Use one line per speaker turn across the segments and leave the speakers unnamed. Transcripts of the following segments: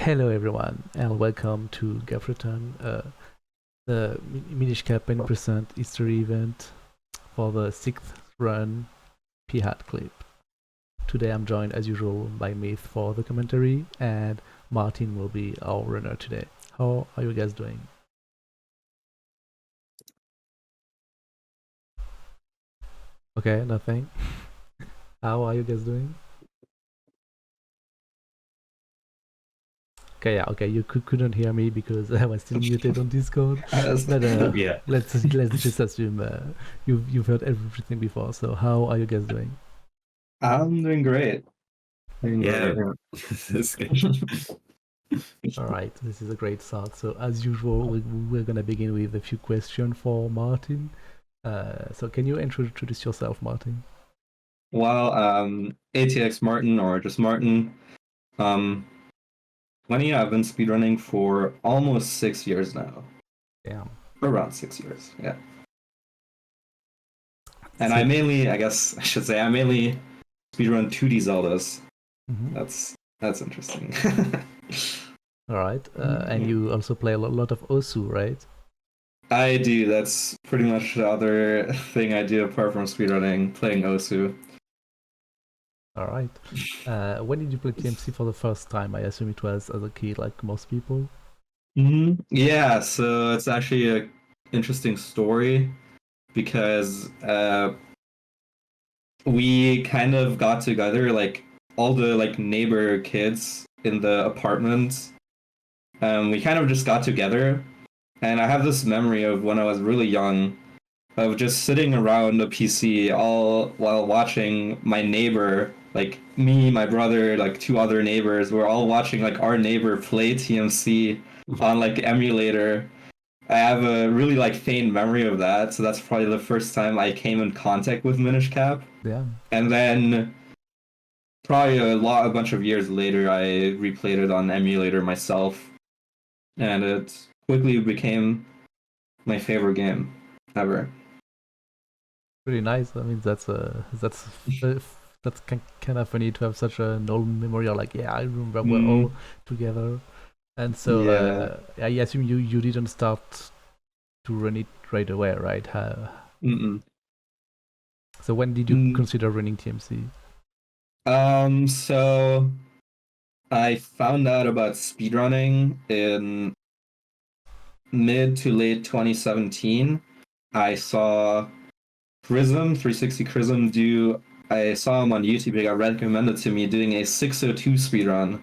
Hello everyone and welcome to Gaffrethon, the Minish Cap 10% history event for the 6th run Peahat clip. Today I'm joined as usual by Myth for the commentary and Martin will be our runner today. How are you guys doing? Okay, nothing. How are you guys doing? Okay, yeah, okay, you couldn't hear me because I was still muted on Discord. But
Yeah.
let's just assume you've heard everything before. So how are you guys doing?
I'm doing great.
Yeah.
All right, this is a great start. So as usual, we're gonna begin with a few questions for Martin. So can you introduce yourself, Martin?
Well, ATX Martin or just Martin. I've been speedrunning for almost 6 years now.
Damn.
Around 6 years, yeah. And
So-
I mainly speedrun 2D Zeldas.
Mhm.
That's interesting.
All right, and you also play a lot of Osu, right?
I do. That's pretty much the other thing I do apart from speedrunning, playing Osu.
All right. When did you play TMC for the first time? I assume it was as a kid, like most people.
Yeah, so it's actually a interesting story because we kind of got together, like all the neighbor kids in the apartment. We kind of just got together, and I have this memory of when I was really young, of just sitting around a PC all while watching my neighbor, like me, my brother, like two other neighbors, we're all watching like our neighbor play TMC on like emulator. I have a really faint memory of that, so that's probably the first time I came in contact with Minish Cap.
Yeah.
And then probably a bunch of years later, I replayed it on emulator myself, and it quickly became my favorite game ever.
Pretty nice. I mean, that's kind of funny to have such an old memory. Or like, yeah, I remember we're all together. And so,
Yeah.
I assume you didn't start to run it right away, right? So when did you consider running TMC?
So I found out about speedrunning in mid to late 2017. I saw Prism 360 Prism I saw him on YouTube. He got recommended to me doing a 602 speedrun.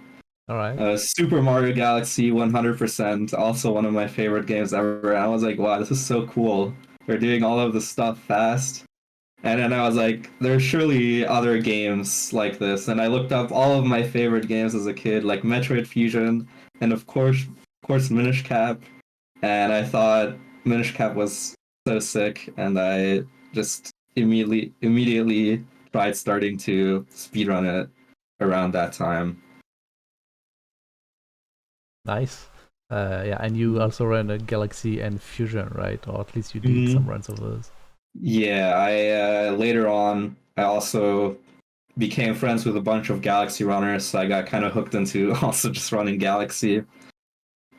All right.
Super Mario Galaxy 100%, also one of my favorite games ever. And I was like, wow, this is so cool. They're doing all of this stuff fast. And then I was like, there's surely other games like this. And I looked up all of my favorite games as a kid, like Metroid Fusion, and of course, Minish Cap. And I thought Minish Cap was so sick, and I just immediately tried starting to speedrun it around that time.
Nice. Yeah, and you also ran a Galaxy and Fusion, right? Or at least you did some runs of those.
Yeah, I later on I also became friends with a bunch of Galaxy runners, so I got kind of hooked into also just running Galaxy.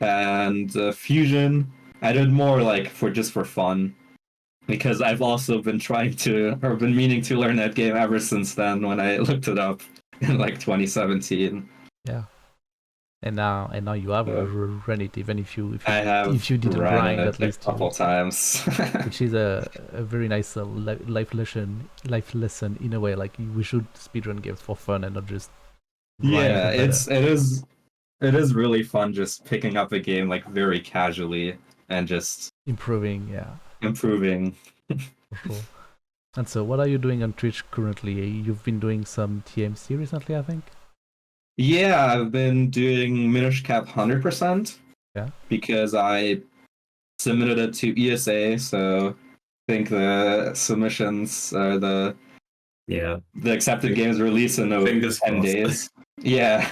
And Fusion, I did more like for fun, because I've also been been meaning to learn that game ever since then when I looked it up in like 2017.
Yeah. And now you have run it, even if you didn't
run
grind
it
at least
a couple times,
which is a very nice life lesson in a way. Like we should speedrun games for fun and not just
yeah. It is really fun just picking up a game like very casually and just
improving. Yeah,
improving.
for sure. And so, what are you doing on Twitch currently? You've been doing some TMC recently, I think.
Yeah, I've been doing Minish Cap 100%.
Yeah.
Because I submitted it to ESA, so I think the submissions are the accepted games release in 10 days. Yeah,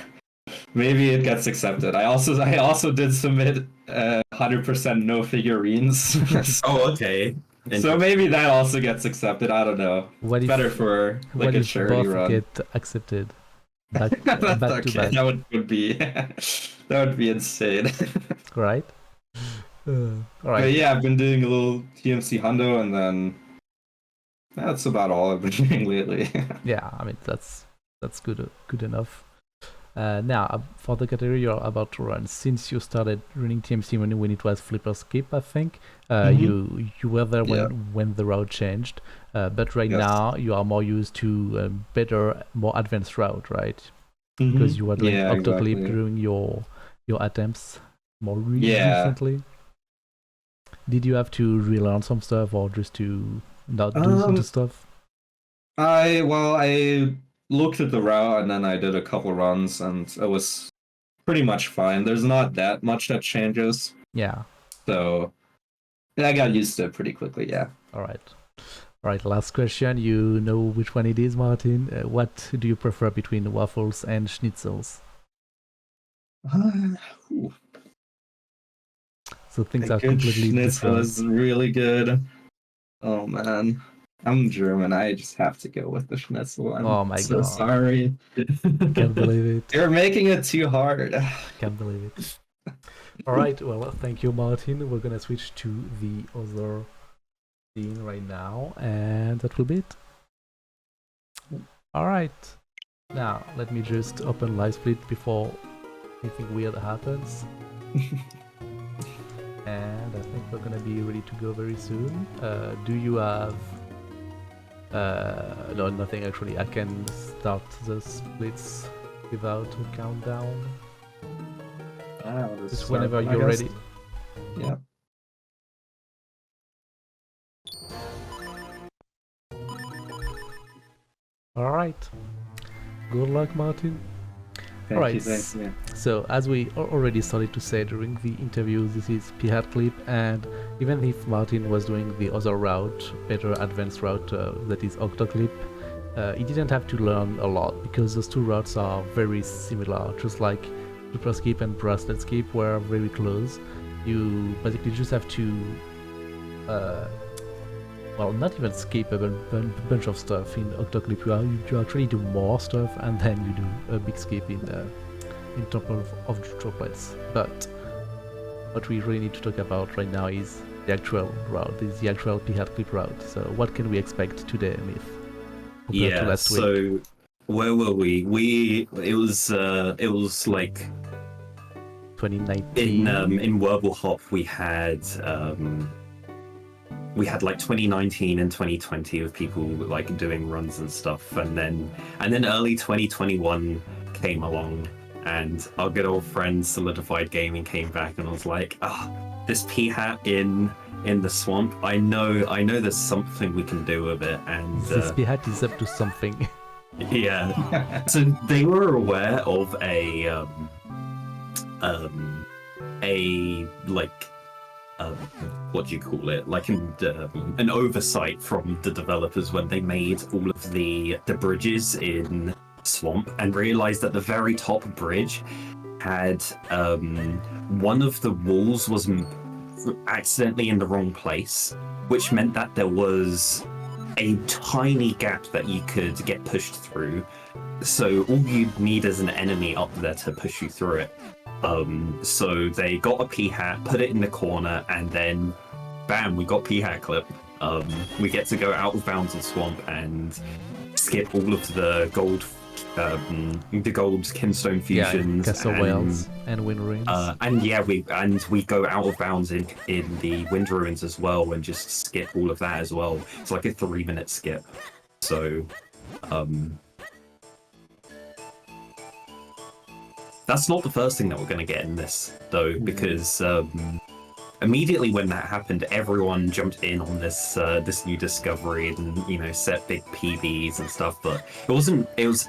maybe it gets accepted. I also did submit 100% no figurines.
Oh, okay.
So maybe that also gets accepted. I don't know.
What if,
better for like
what
a
if
charity
both
run.
get accepted? Back,
That's
back to
okay.
back,
Would be that would be insane.
right? All right.
But yeah, I've been doing a little TMC Hundo, and then that's about all I've been doing lately.
Yeah, I mean that's good enough. Now, for the category you're about to run, since you started running TMC when it was Flipper Skip, I think you were there
Yeah.
when the route changed, but right
Yes.
now you are more used to better, more advanced route, right? Because you were doing
Yeah,
octoclip
exactly.
during your attempts more
Yeah.
recently. Did you have to relearn some stuff or just to not do the
Um,
stuff?
I looked at the route and then I did a couple runs and it was pretty much fine. There's not that much that changes,
Yeah.
so I got used to it pretty quickly. Yeah.
All right. All right, last question. You know which one it is, Martin. What do you prefer between waffles and schnitzels?
Ooh,
So things
a
are
good
completely
schnitzel
different.
is really good. Oh man, I'm German. I just have to go with the schnitzel. I'm
Oh my
so
god.
sorry.
Can't believe it.
You're making it too hard.
Can't believe it. All right, well, thank you, Martin. We're gonna switch to the other scene right now, and that will be it. All right. Now, let me just open live split before anything weird happens. And I think we're gonna be ready to go very soon. Do you have... no, nothing actually. I can start the splits without a countdown. Just whenever you're ready.
Yeah.
Alright. Good luck, Martin.
Thank
Alright,
you. Thank you.
so as we already started to say during the interview, this is Peahat clip, and even if Martin was doing the other route, better advanced route, that is octoclip, he didn't have to learn a lot because those two routes are very similar, just like super skip and bracelet skip were very close. You basically just have to well, not even skip a bunch of stuff in octoclip. You actually do more stuff and then you do a big skip in top of triplets. But what we really need to talk about right now is the actual route, is the actual Peahat clip route. So what can we expect today, Myth? Compared to last week?
So where were we? It was like
2019.
in Werblehop we had like 2019 and 2020 of people like doing runs and stuff, and then early 2021 came along, and our good old friend Solidified Gaming came back and was like, this Peahat in the swamp, I know there's something we can do with it, and
This Peahat is up to something.
yeah. So they were aware of a what do you call it? Like an oversight from the developers when they made all of the bridges in Swamp, and realized that the very top bridge had one of the walls was accidentally in the wrong place, which meant that there was a tiny gap that you could get pushed through. So all you'd need is an enemy up there to push you through it. So they got a Peahat, put it in the corner, and then bam, we got Peahat clip. We get to go out of bounds of Swamp and skip all of the gold Kinstone fusions,
Castle Wells and Wind Ruins.
and yeah, we go out of bounds in the Wind Ruins as well, and just skip all of that as well. It's like a 3-minute skip. So, that's not the first thing that we're going to get in this, though, because immediately when that happened, everyone jumped in on this new discovery and set big PBs and stuff. But it wasn't. It was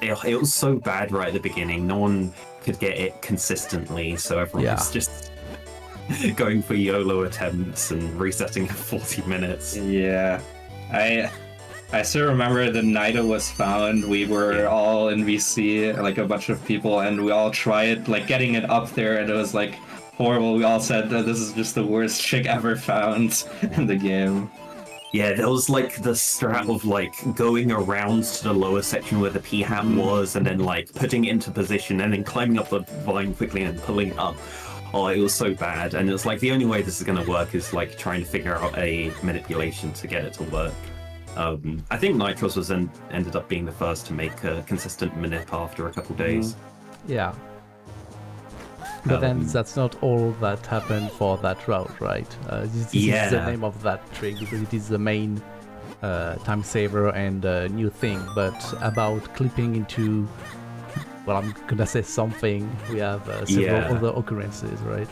so bad right at the beginning. No one could get it consistently, so everyone was just going for YOLO attempts and resetting at 40 minutes.
Yeah, I still remember the night it was found, we were all in VC, like a bunch of people, and we all tried like getting it up there, and it was like horrible. We all said that this is just the worst chick ever found in the game.
Yeah, there was like the strat of like going around to the lower section where the Peahat was, and then like putting it into position, and then climbing up the vine quickly and pulling it up. Oh, it was so bad, and it's like the only way this is going to work is like trying to figure out a manipulation to get it to work. I think Nitros was ended up being the first to make a consistent manip after a couple days.
Yeah. But then that's not all that happened for that route, right? This is the name of that trick because it is the main time saver and new thing. But about clipping into, well, I'm gonna say something. We have several other occurrences, right?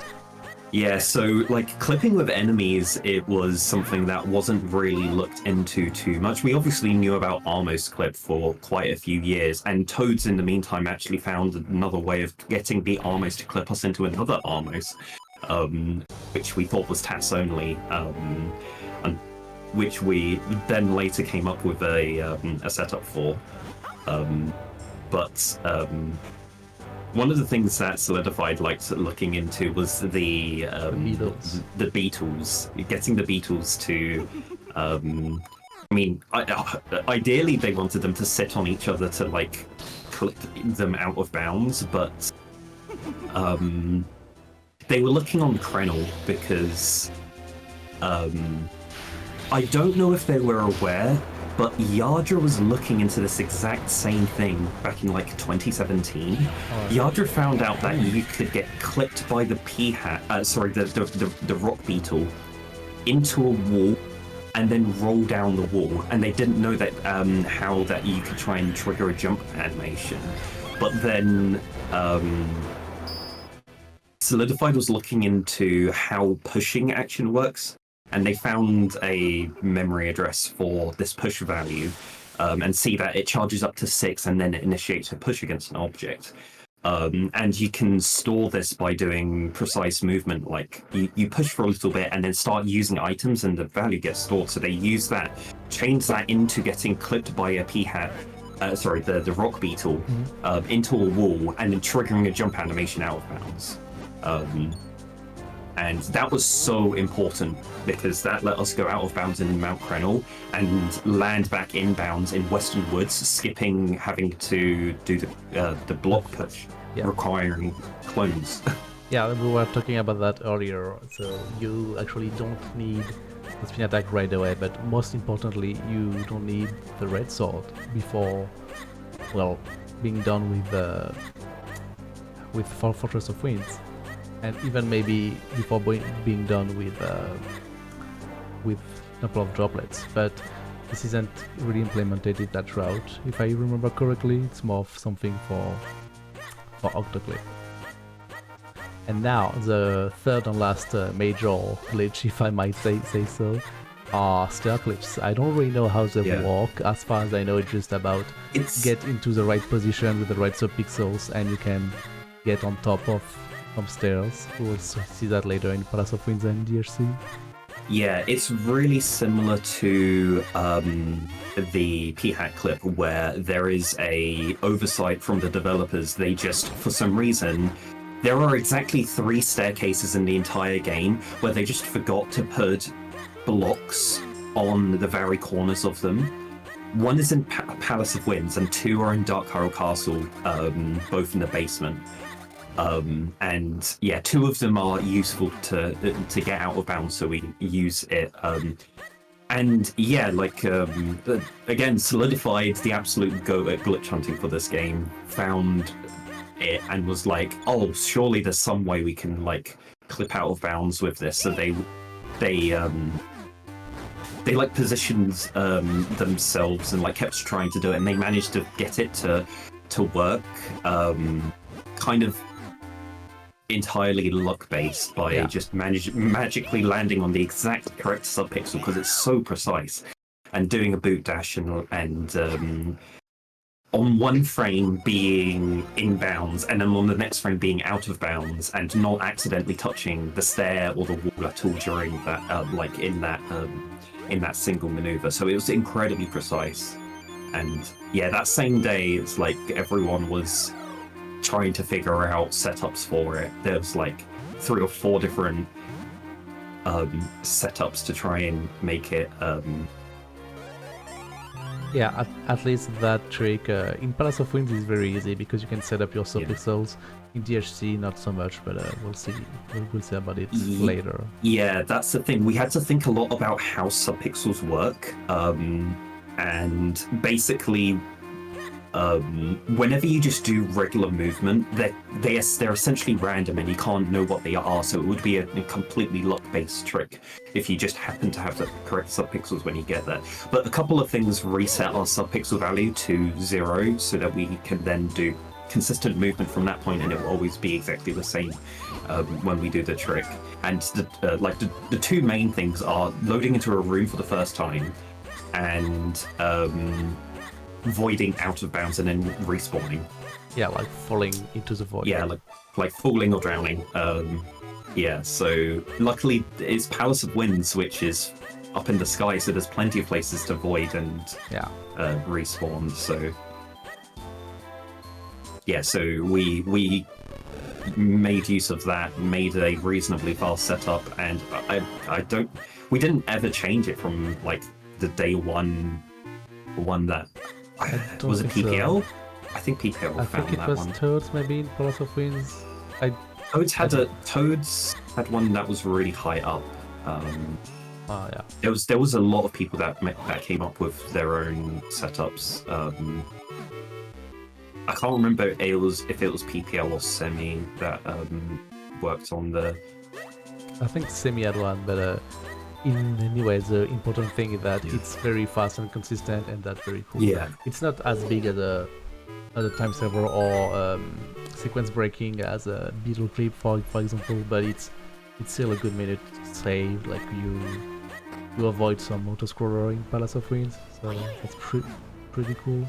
Yeah, so like clipping with enemies, it was something that wasn't really looked into too much. We obviously knew about Armos clip for quite a few years, and Toads in the meantime actually found another way of getting the Armos to clip us into another Armos, which we thought was TAS only, and which we then later came up with a setup for. One of the things that Solidified liked looking into was the beetles, getting the beetles to. Ideally they wanted them to sit on each other to like clip them out of bounds, but they were looking on Krenel because I don't know if they were aware, but Yadra was looking into this exact same thing back in like 2017. Yadra found out that you could get clipped by the Peahat, the rock beetle, into a wall and then roll down the wall. And they didn't know that how that you could try and trigger a jump animation. But then Solidified was looking into how pushing action works. And they found a memory address for this push value, and see that it charges up to 6 and then it initiates a push against an object. And you can store this by doing precise movement, like you push for a little bit and then start using items and the value gets stored. So they use that, change that into getting clipped by a Peahat, the rock beetle, into a wall and then triggering a jump animation out of bounds. And that was so important because that let us go out of bounds in Mount Krenel and land back inbounds in Western Woods, skipping having to do the block push, requiring clones.
Yeah, we were talking about that earlier. So you actually don't need the spin attack right away, but most importantly, you don't need the red sword before, well, being done with Fortress of Winds. And even maybe before being done with a couple of droplets, but this isn't really implemented in that route. If I remember correctly, it's more of something for Octoclip. And now the third and last major glitch, if I might say so, are stair clips. I don't really know how they work. As far as I know, it's just about get into the right position with the right subpixels, and you can get on top of stairs. We'll see that later in Palace of Winds and DRC.
Yeah, it's really similar to the Peahat clip where there is a oversight from the developers. They just, for some reason, there are exactly 3 staircases in the entire game where they just forgot to put blocks on the very corners of them. One is in Palace of Winds and 2 are in Dark Hyrule Castle, both in the basement. And yeah, 2 of them are useful to get out of bounds, so we use it. And yeah, like again, Solidified, the absolute go at glitch hunting for this game, found it and was like, oh, surely there's some way we can like clip out of bounds with this. So they like positioned themselves and like kept trying to do it, and they managed to get it to work. Kind of entirely luck-based by just magically landing on the exact correct subpixel because it's so precise, and doing a boot dash and on one frame being inbounds and then on the next frame being out of bounds and not accidentally touching the stair or the wall at all during that in that single maneuver. So it was incredibly precise. And yeah, that same day it's like everyone was trying to figure out setups for it. There's like 3 or 4 different setups to try and make it
Yeah, at least that trick in Palace of Winds is very easy because you can set up your subpixels. In DHC, not so much, but we'll see. We'll see about it later.
Yeah, that's the thing. We had to think a lot about how subpixels work, and basically, whenever you just do regular movement, they're essentially random, and you can't know what they are. So it would be a completely luck-based trick if you just happen to have the correct subpixels when you get there. But a couple of things reset our subpixel value to 0, so that we can then do consistent movement from that point, and it will always be exactly the same when we do the trick. And the two main things are loading into a room for the first time, and voiding out of bounds and then respawning.
Yeah, like falling into the void.
Yeah, like falling or drowning. Yeah, so luckily it's Palace of Winds, which is up in the sky, so there's plenty of places to void and respawn. So yeah, so we made use of that, made a reasonably fast setup, and we didn't ever change it from like the day one that was it PPL? So. I think PPL found that one. I think it was
Toads maybe in Palace of Winds.
Toads had one that was really high up.
Yeah.
There was a lot of people that came up with their own setups. I can't remember if it was PPL or Semi that worked on the.
I think Semi had one, but in any way, the important thing is that it's very fast and consistent, and that's very cool.
Yeah,
it's not as big as a time saver or sequence breaking as a Beetle clip, for example, but it's still a good minute to save. Like you avoid some auto scroller in Palace of Winds, so that's pretty cool.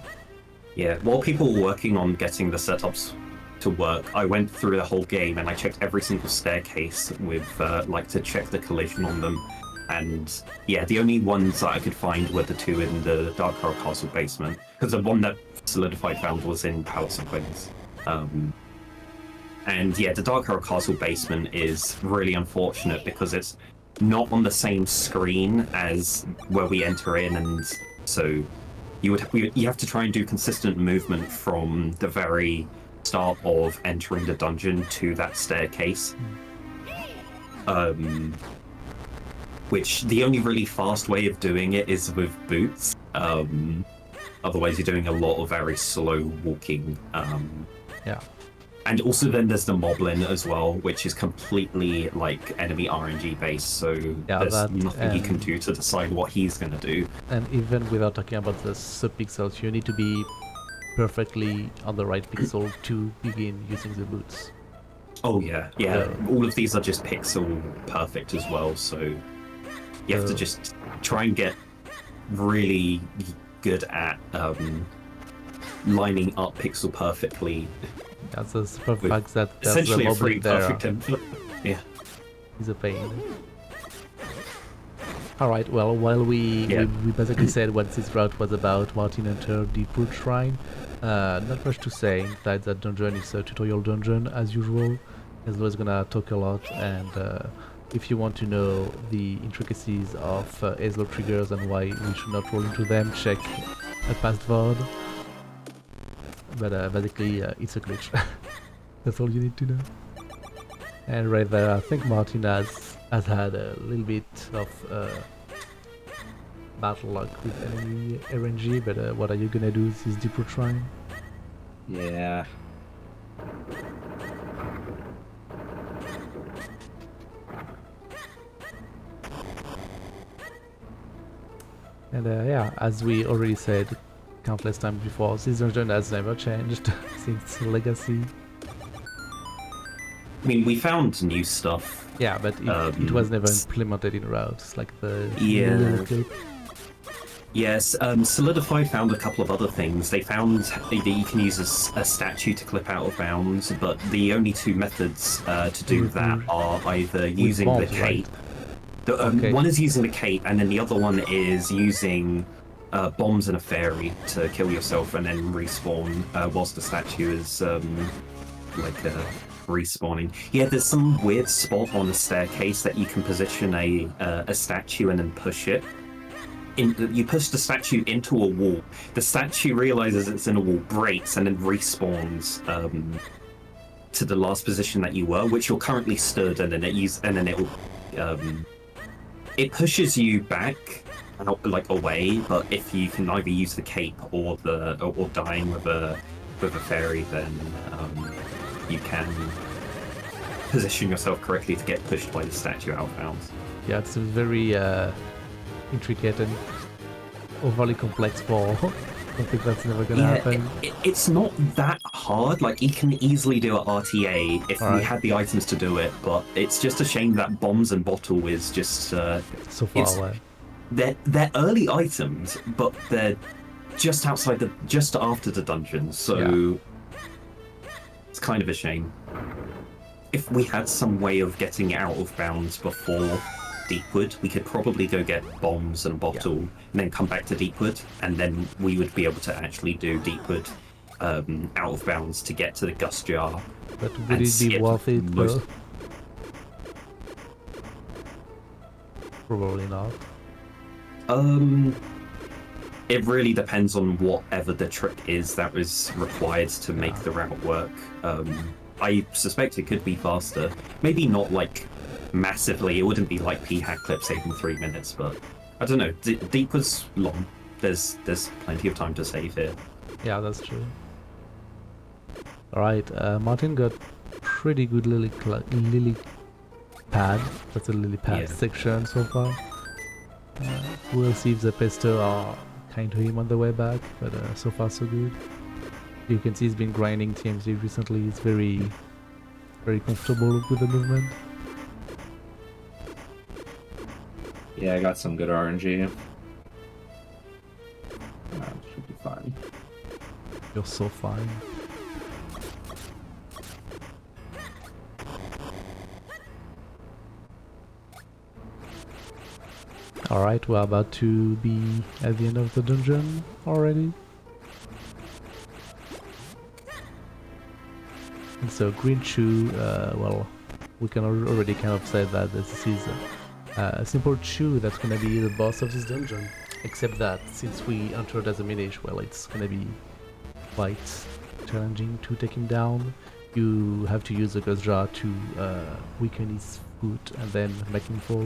Yeah, while people were working on getting the setups to work, I went through the whole game and I checked every single staircase with to check the collision on them. And yeah, the only ones that I could find were the two in the Dark Horror Castle basement, because the one that Solidified found was in Palace of Winds. And yeah, the Dark Horror Castle basement is really unfortunate because it's not on the same screen as where we enter in, and so you have to try and do consistent movement from the very start of entering the dungeon to that staircase. Which the only really fast way of doing it is with boots. Otherwise, you're doing a lot of very slow walking.
Yeah.
And also then there's the Moblin as well, which is completely like enemy RNG based, so there's nothing you can do to decide what he's going to do.
And even without talking about the subpixels, you need to be perfectly on the right pixel to begin using the boots.
Oh yeah. All of these are just pixel perfect as well, so you have to just try and get really good at lining up pixel perfectly.
Yeah, so it's the fact that
essentially a free perfect template. Yeah,
is a pain. All right. Well, while we basically said what this route was about, Martin entered the Deeproot Shrine. Not much to say. Inside that dungeon, it's a tutorial dungeon as usual. Ezlo is gonna talk a lot, and if you want to know the intricacies of Ezlo triggers and why we should not roll into them, check a past VOD. But basically, it's a glitch. That's all you need to know. And right there, I think Martin has had a little bit of battle luck with enemy RNG, but what are you gonna do with this Deeproot Shrine?
Yeah.
And yeah, as we already said countless times before, this dungeon has never changed since Legacy.
I mean, we found new stuff.
Yeah, but it was never implemented in routes, like the
clip. Yes, Solidified found a couple of other things. They found that you can use a statue to clip out of bounds, but the only two methods to do that are either using the cape. Right? One is using the cape, and then the other one is using bombs and a fairy to kill yourself and then respawn whilst the statue is respawning. Yeah, there's some weird spot on the staircase that you can position a statue and then push it. you push the statue into a wall. The statue realizes it's in a wall, breaks, and then respawns to the last position that you were, which you're currently stood, and then it pushes you back out, like away. But if you can either use the cape or dying with a fairy, then you can position yourself correctly to get pushed by the statue out of bounds.
Yeah, it's a very intricate and overly complex ball. I think that's never gonna happen.
It's not that hard. Like, you can easily do it RTA if we had the items to do it, but it's just a shame that bombs and bottle is just
so far away.
They're early items, but they're just outside just after the dungeon, so it's kind of a shame. If we had some way of getting out of bounds before Deepwood, we could probably go get bombs and a bottle, and then come back to Deepwood, and then we would be able to actually do Deepwood out of bounds to get to the Gust Jar.
But would it be worth it? Probably not.
It really depends on whatever the trick is that was required to make the route work. I suspect it could be faster. Maybe not like massively. It wouldn't be like Peahat clip saving 3 minutes, but I don't know. Deep was long. There's plenty of time to save here.
Yeah, that's true. Alright, Martin got pretty good lily pad. That's a lily pad section so far. We'll see if the pesto are kind to him on the way back, but so far so good. You can see he's been grinding TMC recently. He's very comfortable with the movement.
Yeah, I got some good RNG. Should be fine.
You're so fine. Alright, we're about to be at the end of the dungeon already. And so Green Chew, well, we can already kind of say that this is a simple chew that's gonna be the boss of this dungeon. Except that since we entered as a Minish, well, it's gonna be quite challenging to take him down. You have to use the Gust Jar to weaken his foot and then make him fall.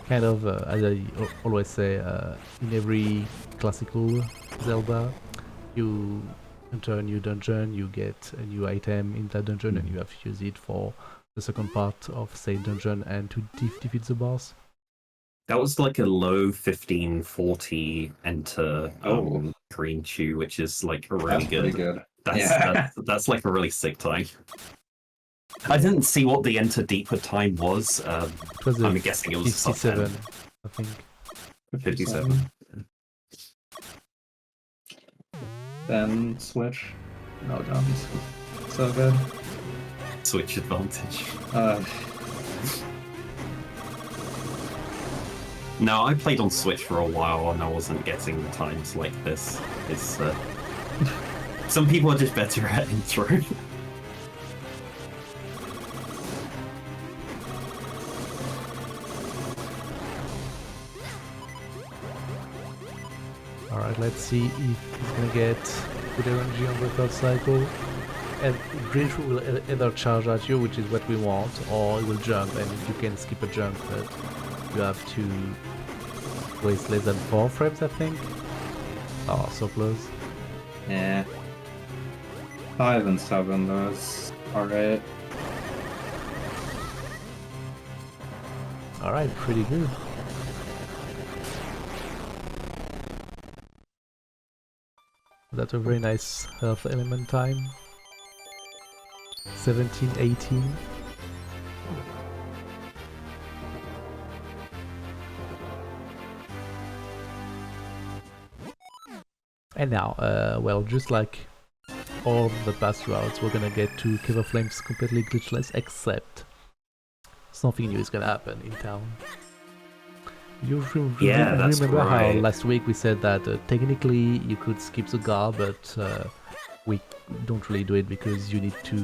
Kind of, as I always say, in every classical Zelda, you enter a new dungeon, you get a new item in that dungeon, and you have to use it for the second part of said dungeon and to defeat the boss.
That was like a low 1540 enter Green Chew, which is like really good. That's like a really sick time. I didn't see what the enter Deepwood time was. I'm guessing it was
57, I think.
57.
Then switch. No, don't. So good.
Switch advantage. No, I played on Switch for a while and I wasn't getting the times like this. It's some people are just better at intro.
Alright, let's see if he's gonna get good RNG on the third cycle. And Green Chew will either charge at you, which is what we want, or it will jump, and you can skip a jump, but you have to waste less than 4 frames, I think. Oh, so close.
Yeah. 5 and 7, that's alright.
Alright, pretty good. That's a very nice health element time. 17-18. And now, well, just like all the past routes, we're gonna get to Cave of Flames completely glitchless, except something new is gonna happen in town. You remember how last week we said that technically you could skip the guard, but we don't really do it because you need to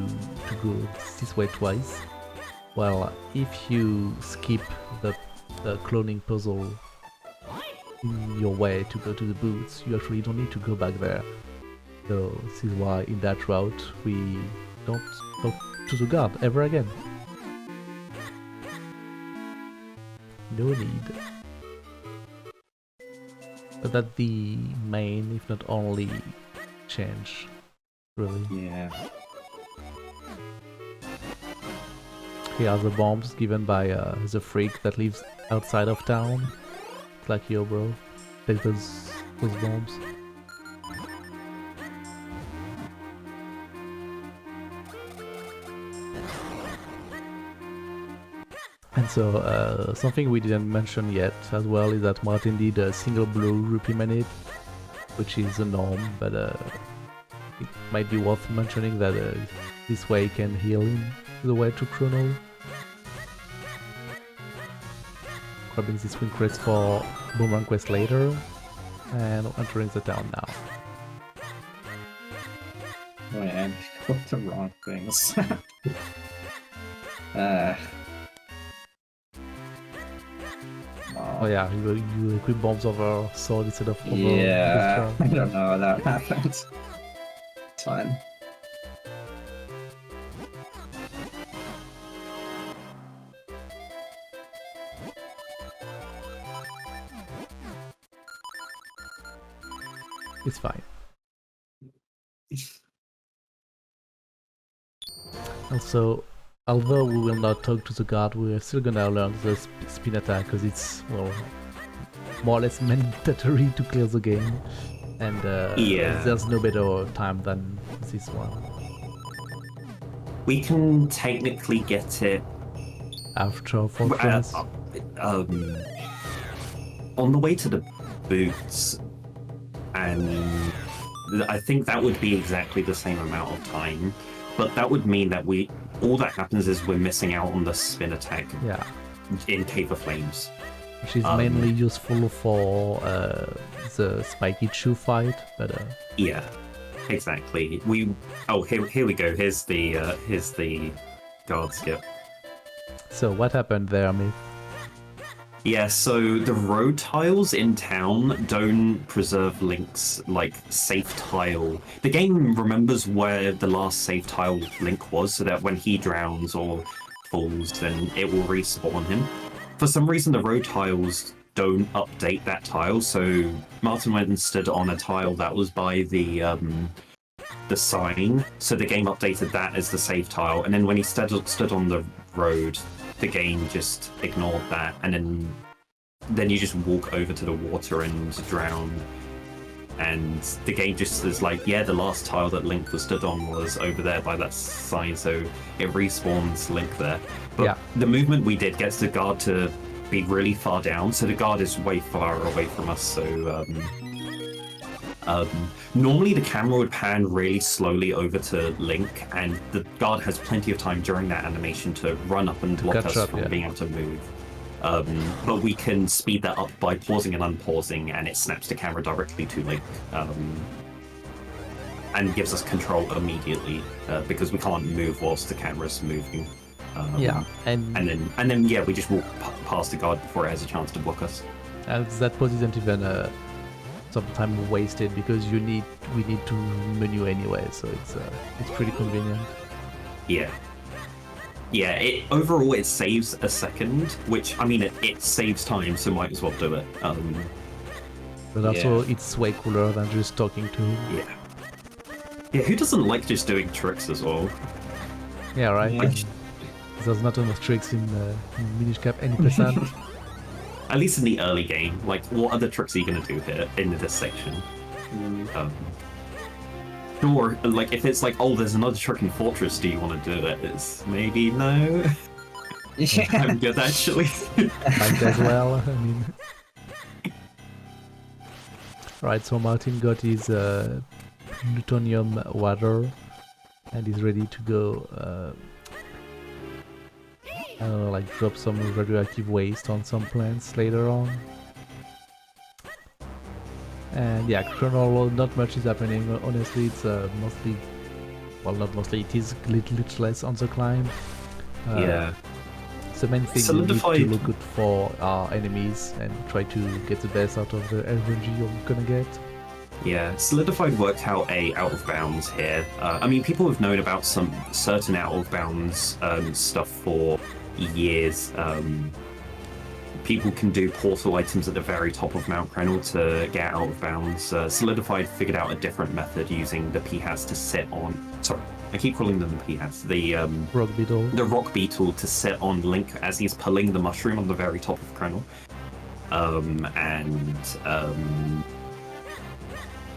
go this way twice. Well, if you skip the cloning puzzle in your way to go to the boots, you actually don't need to go back there. So this is why in that route we don't talk to the guard ever again. No need. But that's the main, if not only, change, really.
Yeah.
Here are the bombs given by the freak that lives outside of town. It's like, yo bro, take those bombs. And so, something we didn't mention yet as well is that Martin did a single blue rupee minute, which is a norm, but it might be worth mentioning that this way you can heal him the way to Chrono. Grabbing this win crest for Boomerang quest later, and entering the town now.
Oh man, got the wrong things.
Oh yeah, you equip bombs over sword instead of over
yeah,
pistol.
I don't know how that happened. It's fine.
It's fine. Also, although we will not talk to the guard, we are still gonna learn the spin attack because it's, well, more or less mandatory to clear the game. And
Yeah.
there's no better time than this one.
We can technically get it
After Fortress.
on the way to the boots, and I think that would be exactly the same amount of time. But that would mean that all that happens is we're missing out on the spin attack
Yeah,
in Cave of Flames.
which is mainly useful for the spiky shoe fight, but
Yeah, exactly. Here we go. Here's the guard skip.
so what happened there, Myth?
Yeah, so the road tiles in town don't preserve Link's, like, safe tile. The game remembers where the last safe tile Link was, so that when he drowns or falls, then it will respawn him. For some reason, the road tiles don't update that tile, so Martin went and stood on a tile that was by the sign, so the game updated that as the safe tile, and then when he stood on the road, the game just ignored that, and then you just walk over to the water and drown. And the game just is like, yeah, the last tile that Link was stood on was over there by that sign, so it respawns Link there. But
Yeah.
the movement we did gets the guard to be really far down, so the guard is way far away from us, so normally the camera would pan really slowly over to Link, and the guard has plenty of time during that animation to run up and block
catch
us
up,
from
yeah.
being able to move. But we can speed that up by pausing and unpausing, and it snaps the camera directly to Link, and gives us control immediately, because we can't move whilst the camera's moving.
Yeah, and
then yeah, we just walk past the guard before it has a chance to block us.
that wasn't even some time wasted because we need to menu anyway, so it's pretty convenient.
Yeah. Yeah, overall it saves a second, which, I mean, it saves time, so might as well do it.
But also it's way cooler than just talking to him.
Yeah. Yeah, who doesn't like just doing tricks as well?
Yeah, right?
Yeah.
There's not enough tricks in Minish Cap Any Percent.
At least in the early game. Like, what other tricks are you going to do here in this section? Sure, like, if it's like, oh, there's another trick in Fortress, do you want to do it? It's maybe no.
Yeah.
I'm good, actually.
Might as well, I mean. Right, so Martin got his plutonium water and is ready to go like drop some radioactive waste on some plants later on. And yeah, Chrono, not much is happening. Honestly, it's mostly, well, not mostly, it is glitchless on the climb.
Yeah.
the main thing you need
Solidified-
to look good for are enemies and try to get the best out of the RNG you're gonna get.
Yeah, Solidified worked out a out of bounds here. I mean, people have known about some certain out of bounds stuff for years. People can do portal items at the very top of Mount Crenel to get out of bounds. Solidified figured out a different method using the Peahats to sit on. Sorry, I keep calling them the Peahats. The
Rock Beetle.
the rock beetle to sit on Link as he's pulling the mushroom on the very top of Crenel.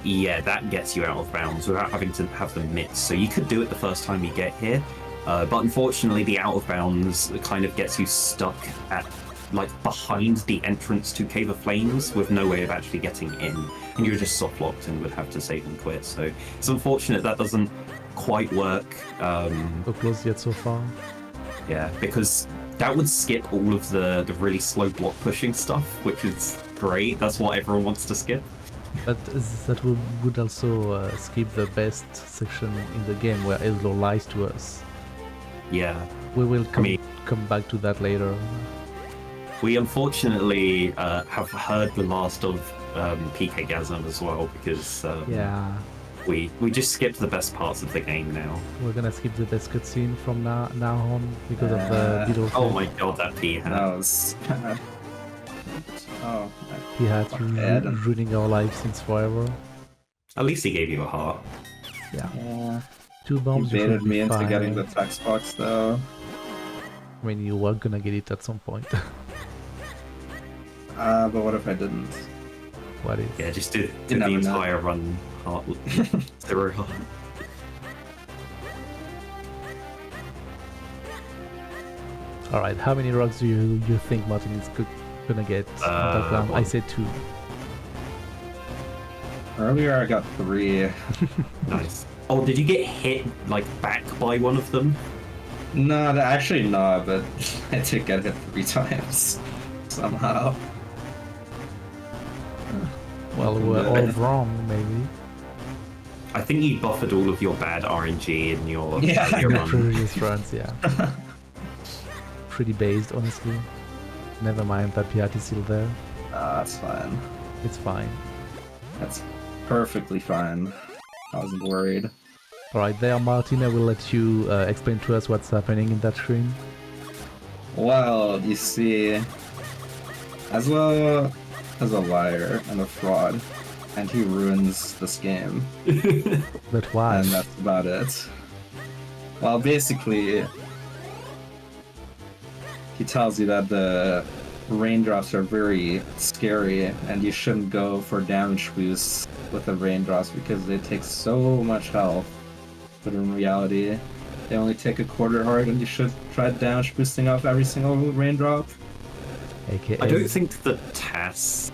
Yeah, that gets you out of bounds without having to have the mitts. So you could do it the first time you get here, but unfortunately the out of bounds kind of gets you stuck at like behind the entrance to Cave of Flames with no way of actually getting in, and you're just soft locked and would have to save and quit. So it's unfortunate that doesn't quite work.
So close yet so far.
Yeah, because that would skip all of the really slow block pushing stuff, which is great. That's what everyone wants to skip.
But that would also skip the best section in the game where Ezlo lies to us.
Yeah.
We will come back to that later.
We unfortunately have heard the last of PK Gasm as well, because
Yeah,
we just skipped the best parts of the game now.
we're gonna skip the best cutscene from now on because of the beetle.
Oh my god, that Peahat.
That was. Oh,
He had
bad.
ruining our lives since forever.
At least he gave you a heart.
Yeah,
yeah.
2 bombs.
You
you
baited
should be
me into
fine.
getting the text box though.
I mean, you were gonna get it at some point.
But what if I didn't?
What is?
Yeah, just do
You
the
never know.
entire run heart. 0 heart.
All right, how many rocks do you think Martin is gonna get on that round? I
one.
said 2.
Earlier I got 3.
Nice. Oh, did you get hit like back by one of them?
No, actually no, but I did get hit 3 times somehow.
Well, we're all wrong, maybe.
I think you buffered all of your bad RNG in your
Yeah.
earlier
In the
run.
previous runs, yeah. Pretty based, honestly. Never mind that Peahat is still there.
That's fine.
It's fine.
That's perfectly fine. I wasn't worried.
Alright, there, Martin, I will let you explain to us what's happening in that screen.
Well, you see, as a liar and a fraud, and he ruins this game,
But why?
and that's about it. Well, basically, he tells you that the raindrops are very scary, and you shouldn't go for damage boosts with the raindrops because they take so much health. But in reality, they only take a quarter heart, and you should try damage boosting off every single raindrop.
AKA.
I don't think the TAS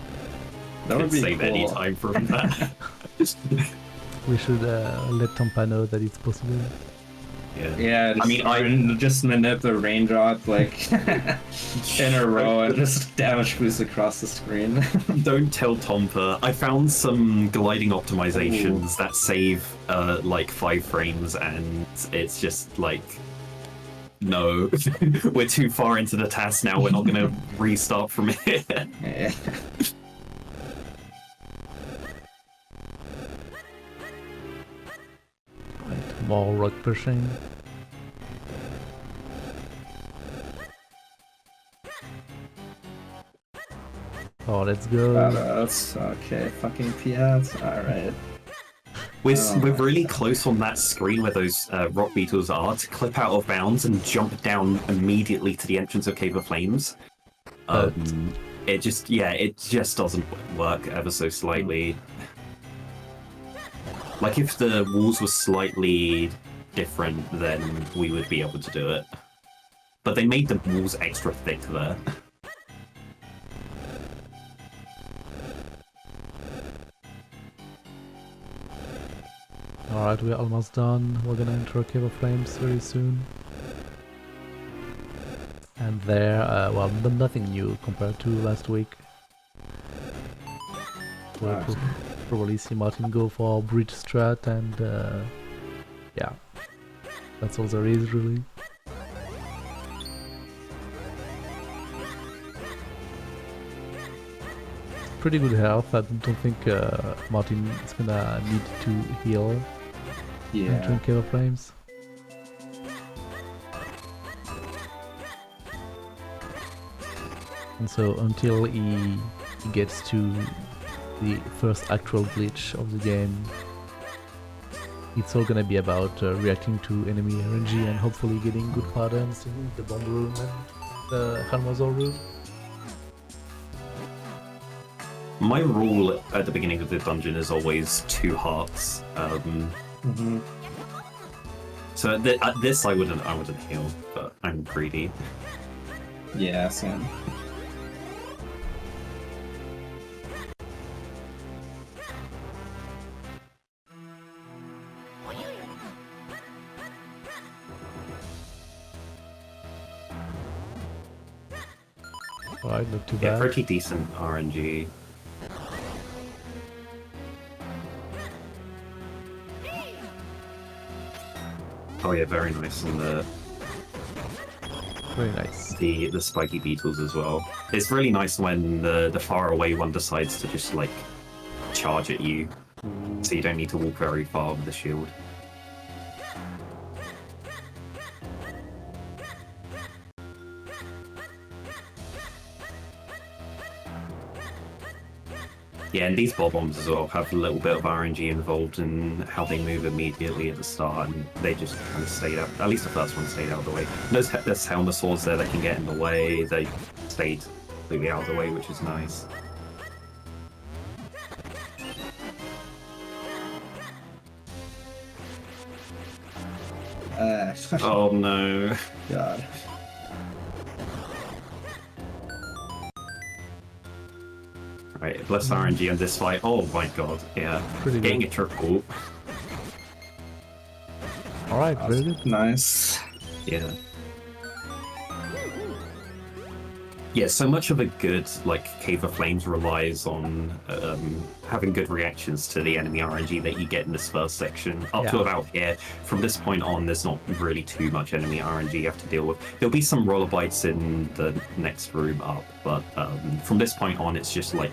That would
could
be
save
cool.
any time from that.
We should let Tompa know that it's possible.
Yeah.
Yeah, just manip the raindrop like in a row and just damage boost across the screen.
Don't tell Tompa. I found some gliding optimizations that save like 5 frames, and it's just like, no, we're too far into the task now. We're not going to restart from here.
Yeah.
Right, more rock pushing. Oh, let's go.
That's okay. Fucking Peahat. All right.
We're really close on that screen where those rock beetles are to clip out of bounds and jump down immediately to the entrance of Cave of Flames. It just doesn't work ever so slightly. Like if the walls were slightly different, then we would be able to do it. But they made the walls extra thick there.
Alright, we're almost done. We're gonna enter Cave of Flames very soon. And there, well, nothing new compared to last week. We'll probably see Martin go for bridge strat, and yeah, that's all there is really. pretty good health. I don't think Martin is gonna need to heal during Cave of Flames. And so until he gets to the first actual glitch of the game, it's all gonna be about reacting to enemy RNG and hopefully getting good patterns in the bomb room and the Halmazor room.
My rule at the beginning of the dungeon is always 2 hearts. So at this I wouldn't heal, but I'm greedy.
Yeah, same.
Alright, not too
Yeah,
bad.
pretty decent RNG. Oh yeah, very nice on
Very nice.
the spiky beetles as well. It's really nice when the far away one decides to just like charge at you, so you don't need to walk very far with the shield. Yeah, and these bob-bombs as well have a little bit of RNG involved in how they move immediately at the start, and they just kind of stayed out. At least the first one stayed out of the way. There's Helmasaurs there that can get in the way. They stayed completely out of the way, which is nice. Oh no.
God.
Right, less RNG on this fight. Oh my god, yeah.
Pretty
Getting
good.
a triple.
Alright, very good.
Nice.
Yeah. Yeah, so much of a good, like, Cave of Flames relies on having good reactions to the enemy RNG that you get in this first section. Up to
Yeah.
about here, from this point on, there's not really too much enemy RNG you have to deal with. There'll be some roller bites in the next room up, but from this point on, it's just, like,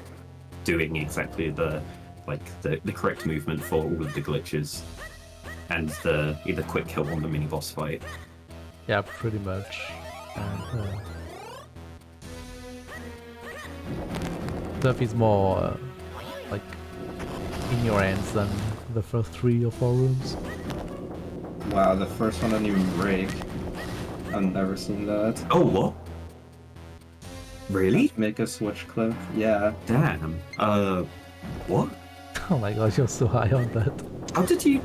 doing exactly the correct movement for all of the glitches. And the quick kill on the mini-boss fight.
Yeah, pretty much. And, stuff is more like in your hands than the first 3 or 4 rooms.
Wow, the first one didn't even break. I've never seen that.
Oh, what? Really?
Make a switch clip. Yeah.
Damn. What?
Oh my gosh, you're so high on that.
How did you...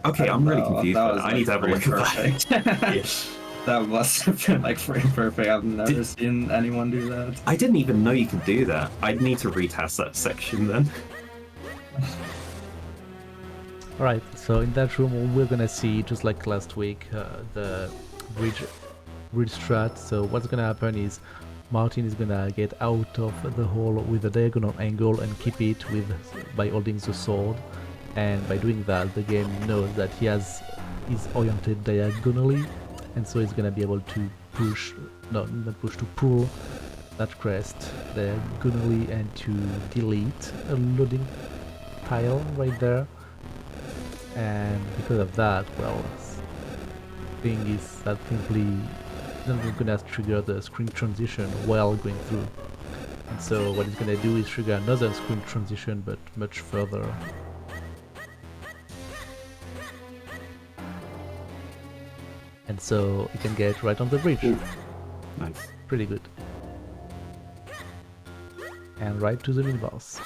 Okay, I'm really confused.
That
But
was
I need to have a look at that.
perfect. That must have been like frame perfect. I've never seen anyone do that.
I didn't even know you could do that. I'd need to retest that section then.
Alright, so in that room we're gonna see, just like last week, the bridge strat. So what's gonna happen is Martin is gonna get out of the hole with a diagonal angle and keep it by holding the sword. And by doing that, the game knows that is oriented diagonally, and so he's gonna be able to pull that crest diagonally and to delete a loading tile right there. And because of that, well, thing is that simply isn't gonna trigger the screen transition while going through. And so what it's gonna do is trigger another screen transition, but much further. And so you can get right on the bridge.
Ooh. Nice.
Pretty good. And right to the mini boss.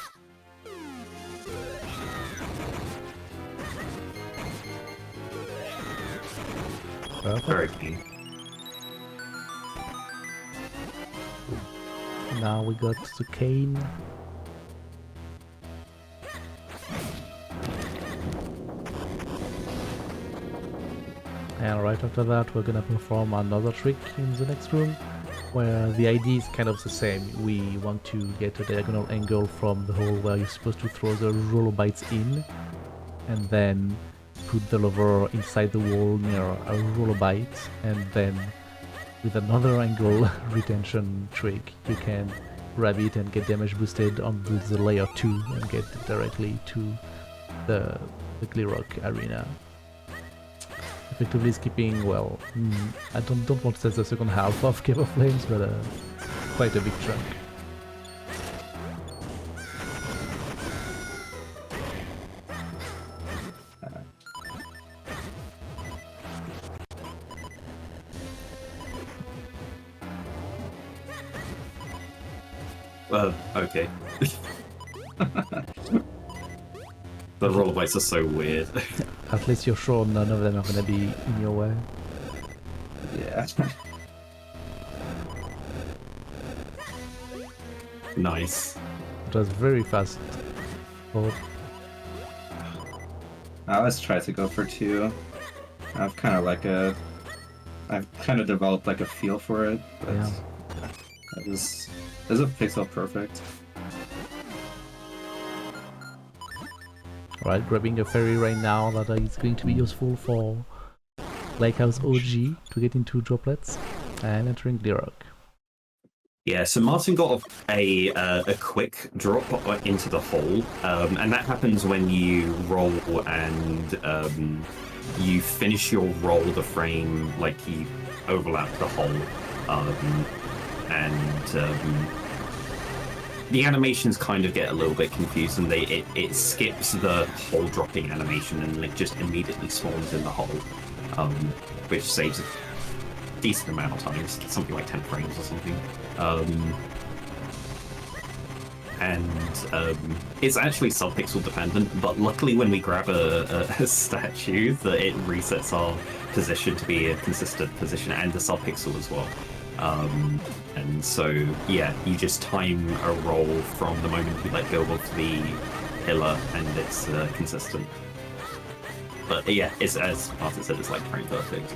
Perfect.
Very clean.
Now we got the cane. And right after that we're gonna perform another trick in the next room, where the idea is kind of the same. We want to get a diagonal angle from the hole where you're supposed to throw the roller bites in, and then put the lever inside the wall near a roller bite, and then with another angle retention trick you can rabbit and get damage boosted on the layer 2 and get directly to the Gleerock arena. Effectively skipping, well, I don't want to say the second half of Cave of Flames, but quite a big chunk.
Okay. The rollerblades are so weird.
At least you're sure none of them are gonna be in your way.
Yeah.
Nice.
It was very fast. Oh,
I always try to go for 2. I've kind of developed like a feel for it, but
yeah.
This is a pixel perfect.
Alright, grabbing a fairy right now that is going to be useful for Lakehouse OG to get into droplets and entering Gleerock.
Yeah, so Martin got a quick drop into the hole, and that happens when you roll and you finish your roll the frame, like you overlap the hole, and the animations kind of get a little bit confused, and it skips the hole dropping animation and like just immediately spawns in the hole, which saves a decent amount of time, something like 10 frames or something. It's actually subpixel dependent, but luckily when we grab a statue, that it resets our position to be a consistent position and the subpixel as well. And so, yeah, you just time a roll from the moment you let go of the pillar, and it's consistent. But yeah, it's, as Martin said, it's like frame perfect.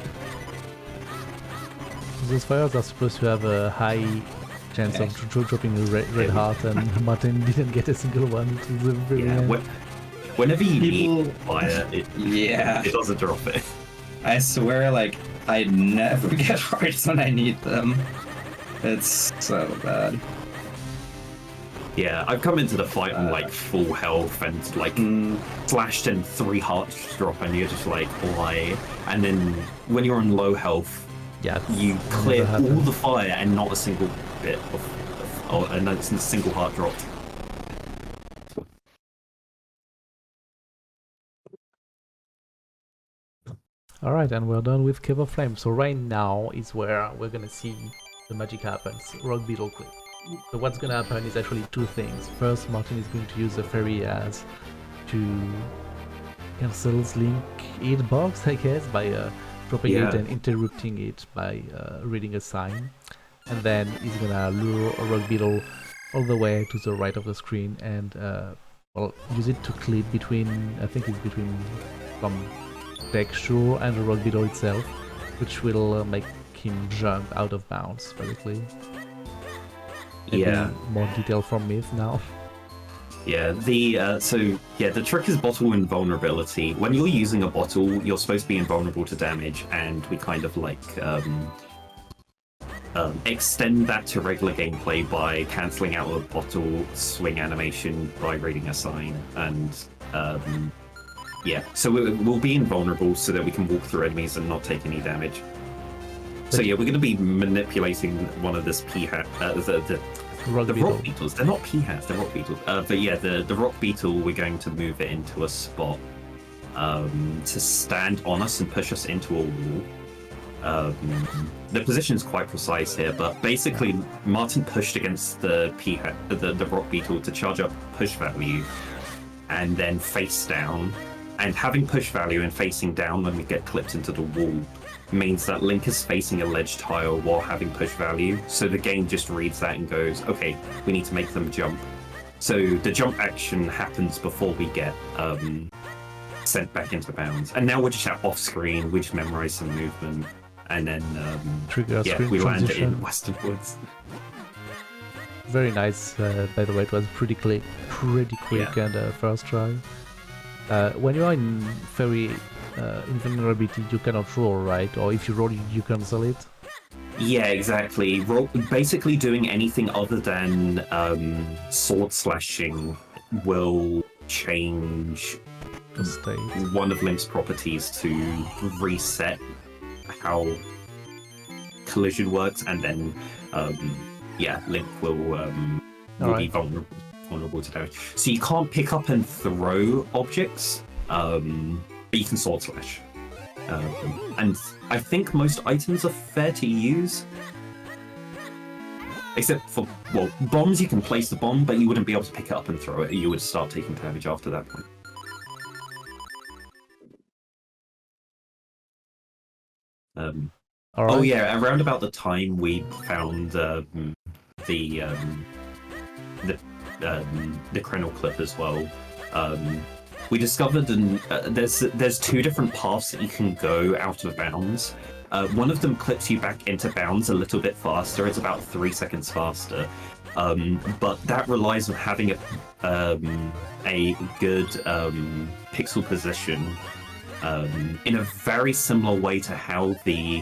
Those fires are supposed to have a high chance of dropping a red heart, and Martin didn't get a single one to the very end.
Whenever you need fire, it doesn't drop it.
I swear, like, I never get hearts when I need them. It's so bad.
Yeah, I've come into the fight on like full health and like flashed and 3 hearts drop, and you're just like, why? And then when you're on low health,
yeah,
you clear all the fire and not a single bit of and a single heart dropped.
Alright, and we're done with Cave of Flames. So right now is where we're gonna see the magic happens. Rock Beetle clip. So what's gonna happen is actually 2 things. First, Martin is going to use the fairy as to cancel Link hitbox, I guess, by dropping it and interrupting it by reading a sign. And then he's gonna lure a Rock Beetle all the way to the right of the screen and well, use it to clip between, I think it's between some texture and the Rock Beetle itself, which will make him jump out of bounds, basically.
Yeah.
More detail from Myth now.
Yeah, the trick is bottle invulnerability. When you're using a bottle, you're supposed to be invulnerable to damage, and we kind of like extend that to regular gameplay by cancelling out a bottle swing animation by reading a sign, and yeah, so we'll be invulnerable so that we can walk through enemies and not take any damage. So yeah, we're going to be manipulating one of this Peahat, the rock beetles. They're not Peahats, they're rock beetles. But yeah, the rock beetle, we're going to move it into a spot to stand on us and push us into a wall. The position's quite precise here, but basically Martin pushed against the Peahat, the rock beetle to charge up push value, and then face down. And having push value and facing down when we get clipped into the wall means that Link is facing a ledge tile while having push value. So the game just reads that and goes, okay, we need to make them jump. So the jump action happens before we get sent back into bounds. And now we're just off screen, we just memorize some movement, and then we land it in Western Woods.
Very nice, by the way. It was pretty quick and first try. When you are in fairy invulnerability, you cannot roll, right? Or if you roll, you cancel it.
Yeah, exactly. Basically, doing anything other than sword slashing will change
The state.
one of Link's properties to reset how collision works, and then yeah, Link will be
Alright.
vulnerable to damage. So you can't pick up and throw objects, but you can sword slash. And I think most items are fair to use. Except for, well, bombs, you can place the bomb, but you wouldn't be able to pick it up and throw it. You would start taking damage after that point. Oh yeah, around about the time we found the Krenel clip as well, we discovered there's two different paths that you can go out of bounds. One of them clips you back into bounds a little bit faster. It's about 3 seconds faster, but that relies on having a good pixel position in a very similar way to how the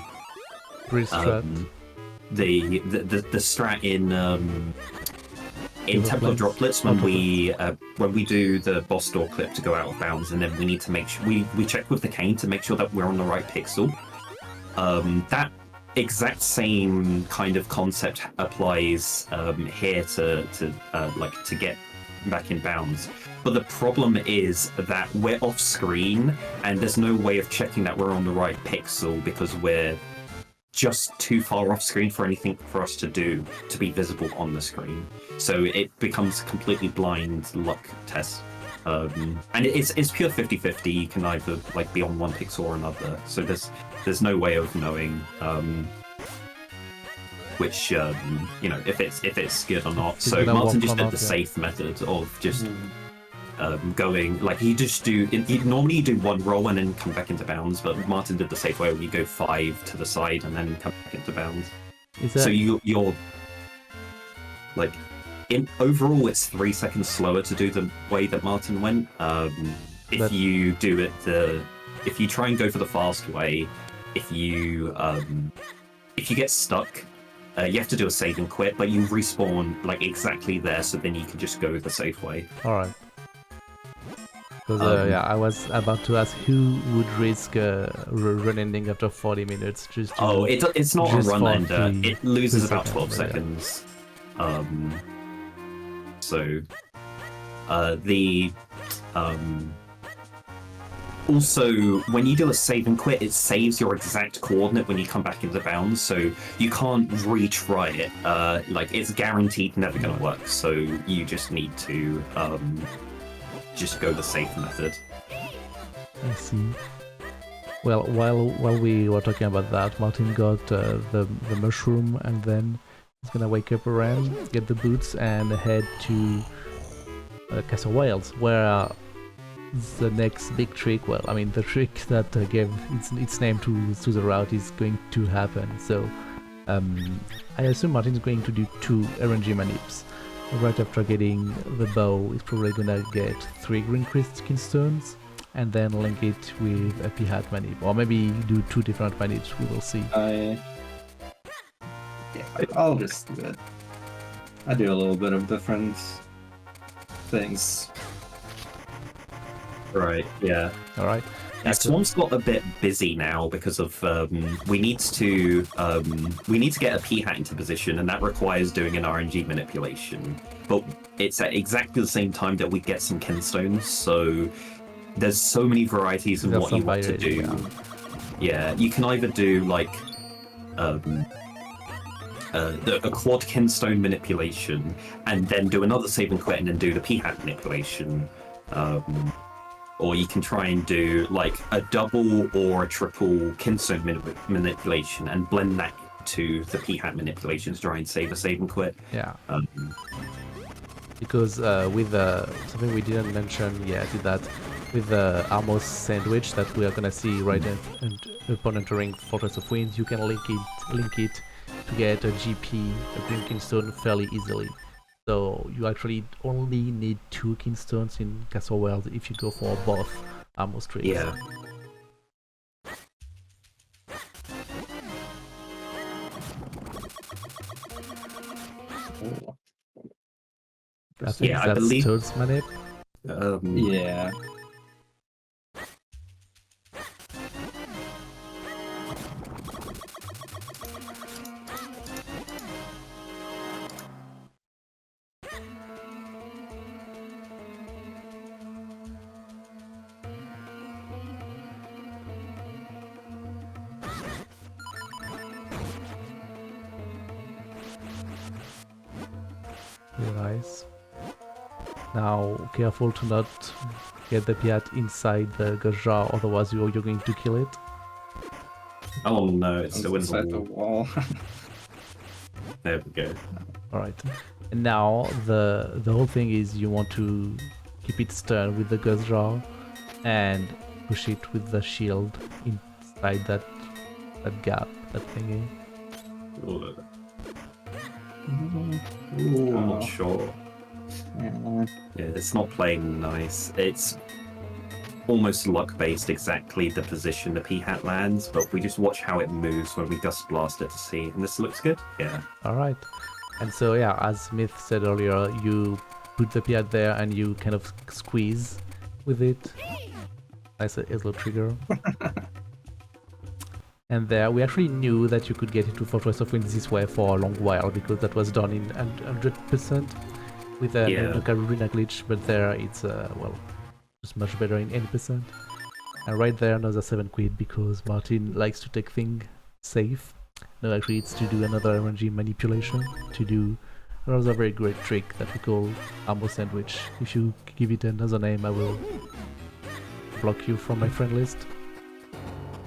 strat in Temple of Droplets when we do the boss door clip to go out of bounds, and then we need to make sure we check with the cane to make sure that we're on the right pixel. That exact same kind of concept applies here to get back in bounds. But the problem is that we're off screen and there's no way of checking that we're on the right pixel because we're just too far off screen for anything for us to do to be visible on the screen. So it becomes a completely blind luck test. And it's pure 50-50. You can either like be on one pixel or another. So there's no way of knowing which if it's good or not. So Martin just did the safe method of just going like you normally do one roll and then come back into bounds, but Martin did the safe way where you go 5 to the side and then come back into bounds. So you're like overall it's 3 seconds slower to do the way that Martin went. If you try and go for the fast way, if you get stuck, you have to do a save and quit, but you respawn like exactly there, so then you can just go the safe way.
Alright. Because I was about to ask who would risk a run ending after 40 minutes just to...
it's not a run ender. It loses about 12 seconds. Also, when you do a save and quit, it saves your exact coordinate when you come back into bounds, so you can't retry it. It's guaranteed never going to work, so you just need to just go the safe method.
I see. Well, while we were talking about that, Martin got the mushroom, and then he's gonna wake up around, get the boots, and head to Castle Wales, where the next big trick, well, I mean the trick that gave its name to the route is going to happen. So I assume Martin's going to do 2 RNG manips. Right after getting the bow, he's probably gonna get 3 green crystal stones, and then link it with a Peahat manip, or maybe do 2 different manips. We will see.
I'll just do it. I do a little bit of different things.
Right. Yeah.
All right.
Yeah, Swamp's got a bit busy now because of we need to get a Peahat into position, and that requires doing an RNG manipulation. But it's at exactly the same time that we get some kinstones, so there's so many varieties in what you want to do. Yeah, you can either do like a quad kinstone manipulation, and then do another save and quit, and then do the Peahat manipulation. Or you can try and do like a double or a triple kinstone manipulation and blend that to the Peahat manipulations, try and save a save and quit.
Yeah. Because with something we didn't mention yet is that with the Armos sandwich that we are gonna see right upon entering Fortress of Winds, you can link it to get a GP, a green kinstone, fairly easily. So you actually only need 2 kinstones in Castle World if you go for both Armos tricks. I think
Yeah, I
that's
believe-
Toad's manip.
Yeah.
Very nice. Now, careful to not get the Peahat inside the jar, otherwise you're going to kill it.
Oh no, it's still in the
Inside the
wall.
wall.
There we go.
Alright. And now the whole thing is you want to keep it stunned with the ghost jar and push it with the shield inside that gap, that thingy.
Ooh. Ooh, I'm not
Oh.
sure.
Yeah.
Yeah, it's not playing nice. It's almost luck-based, exactly the position the Peahat lands, but we just watch how it moves when we Gust Blast it to see. And this looks good? Yeah.
Alright. And so yeah, as Smith said earlier, you put the Peahat there and you kind of squeeze with it. Nice little trigger. And there, we actually knew that you could get into Fortress of Winds this way for a long while, because that was done in 100% with the Karurina glitch, but there it's, well, just much better in 80%. And right there, another 7 quid, because Martin likes to take things safe. No, actually it's to do another RNG manipulation, to do another very great trick that we call Ammo Sandwich. If you give it another name, I will block you from my friend list.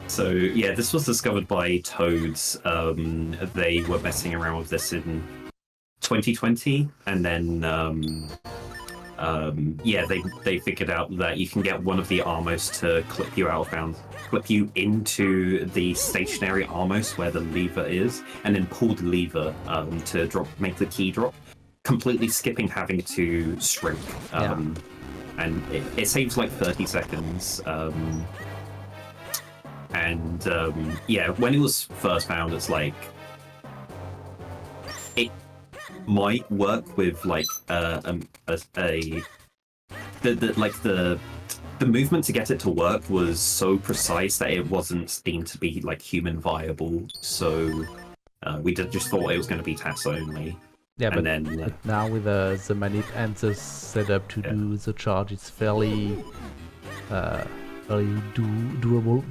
So, yeah, this was discovered by Toads. They were messing around with this in 2020, and then, yeah, they figured out that you can get one of the Armos to clip you out of bounds, clip you into the stationary Armos where the lever is, and then pull the lever to make the key drop, completely skipping having to shrink. And it saves like 30 seconds. And yeah, when it was first found, it's like it might work with like the movement to get it to work was so precise that it wasn't deemed to be like human viable. So we just thought it was going to be TAS only.
Yeah,
and
but,
then
but now with the manip and the setup to do the charge, it's fairly doable.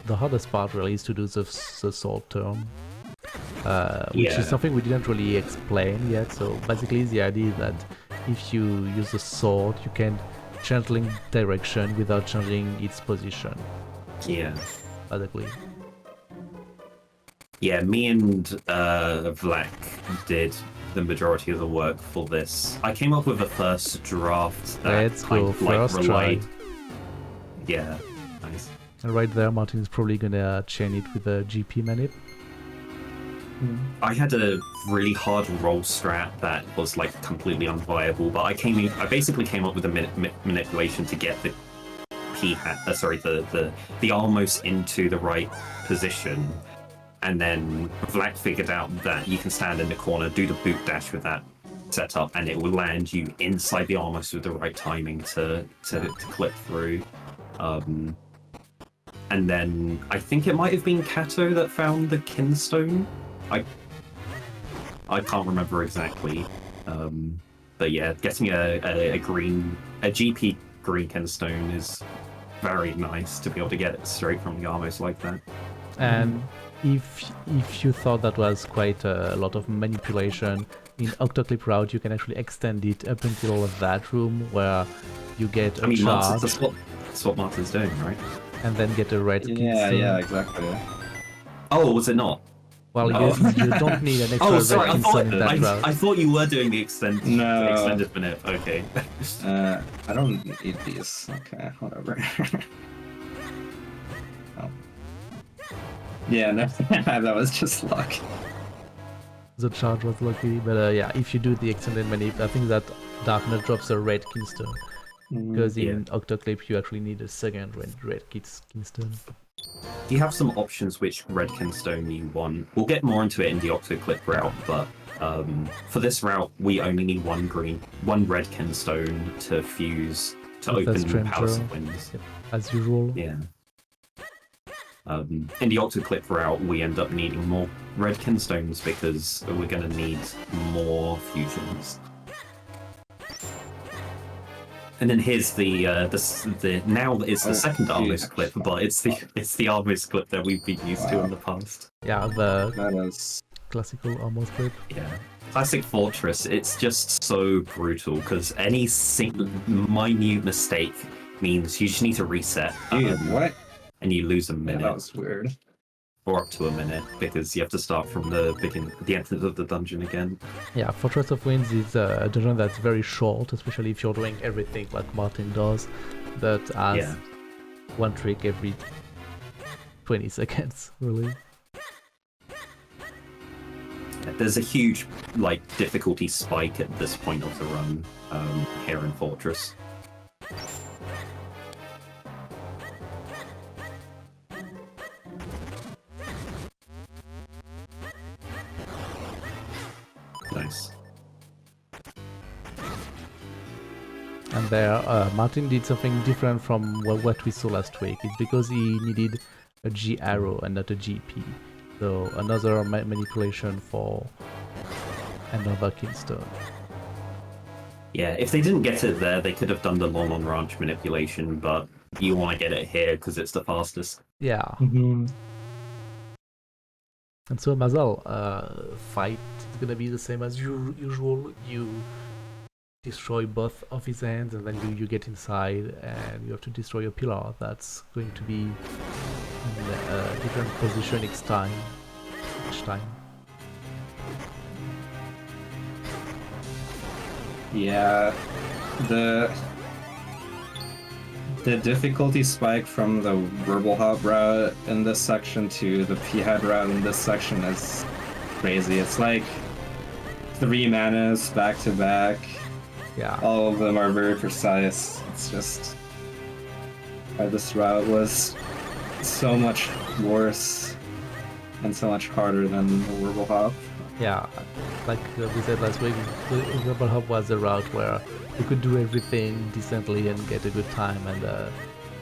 The hardest part really is to do the sword turn, which is something we didn't really explain yet. So basically the idea is that if you use a sword, you can change link direction without changing its position.
Yeah.
Basically.
Yeah, me and Vlak did the majority of the work for this. I came up with a first draft that
Let's go, first
relied.
try.
Yeah, nice.
And right there, Martin is probably gonna chain it with a GP manip.
I had a really hard roll strat that was like completely unviable, but I basically came up with a manipulation to get the the almost into the right position, and then Vlak figured out that you can stand in the corner, do the boot dash with that setup, and it will land you inside the almost with the right timing to clip through. And then I think it might have been Kato that found the kinstone. I can't remember exactly, but yeah, getting a GP green kinstone is very nice to be able to get it straight from the Armos like that.
And if you thought that was quite a lot of manipulation, in Octoclip route you can actually extend it up until that room where you get a charge.
That's what Martin's doing, right?
And then get a red kinstone.
Yeah, exactly.
Oh, was it not?
Well, you don't need an extra
sorry,
red kinstone in that route.
I thought you were doing the extended minute. Okay.
I don't need these. Okay, whatever. Oh. Yeah, no, that was just luck.
The charge was lucky, but yeah, if you do the extended manip, I think that Darkness drops a red kinstone. Because in Octoclip you actually need a second red kinstone.
You have some options which red kinstone you want. We'll get more into it in the Octoclip route, but For this route, we only need one red kinstone to fuse to
With that
open Palace
Stranger.
of Winds.
Yep. As usual.
Yeah. In the Octoclip route, we end up needing more red kinstones because we're going to need more fusions. And then here's the now it's the second Armos clip, but it's the Armos clip that we've been used to in the past.
Yeah, the
That is.
classical almost clip.
Yeah. Classic Fortress, it's just so brutal because any minute mistake means you just need to reset.
Dude, what?
And you lose a
Yeah,
minute.
that was weird.
Or up to a minute because you have to start from the entrance of the dungeon again.
Yeah, Fortress of Winds is a dungeon that's very short, especially if you're doing everything like Martin does, that has
Yeah.
one trick every 20 seconds, really.
There's a huge difficulty spike at this point of the run here in Fortress. Nice.
And there, Martin did something different from what we saw last week. It's because he needed a G arrow and not a GP. So another manipulation for another Keystone.
Yeah, if they didn't get it there, they could have done the long on ranch manipulation, but you want to get it here because it's the fastest.
Yeah.
Mm-hmm.
And so Mazal, fight is gonna be the same as usual. You destroy both of his hands and then you get inside and you have to destroy a pillar. That's going to be in a different position each time.
Yeah, the difficulty spike from the Verbal Hop route in this section to the Peahat route in this section is crazy. It's like 3 manas back to back.
Yeah.
All of them are very precise. It's just this route was so much worse and so much harder than the Verbal Hop.
Yeah, like we said last week, the Verbal Hub was a route where you could do everything decently and get a good time and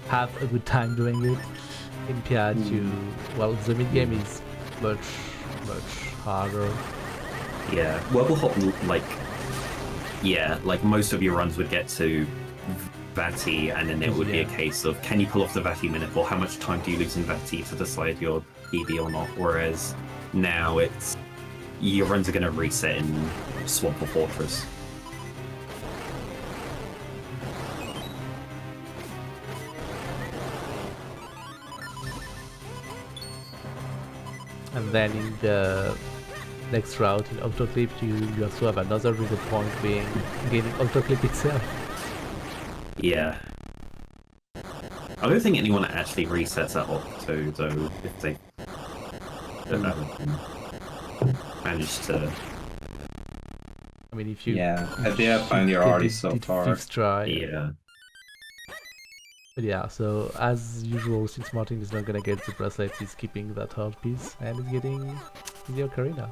have a good time doing it. In Peahat, the mid game is much harder.
Yeah, Wobble Hop, most of your runs would get to Vati, and then it would be a case of can you pull off the Vati minute, or how much time do you lose in Vati to decide your EV or not. Whereas now it's your runs are going to reset in Swamp or Fortress.
And then in the next route, in Octoclip, you also have another reset point being gaining Octoclip itself.
Yeah. I don't think anyone actually resets at Octo, though, if they managed to...
I mean, if you...
if they have found you're already so far.
Fifth try.
Yeah.
But yeah, so as usual, since Martin is not gonna get the bracelets, he's keeping that hard piece and he's getting the ocarina.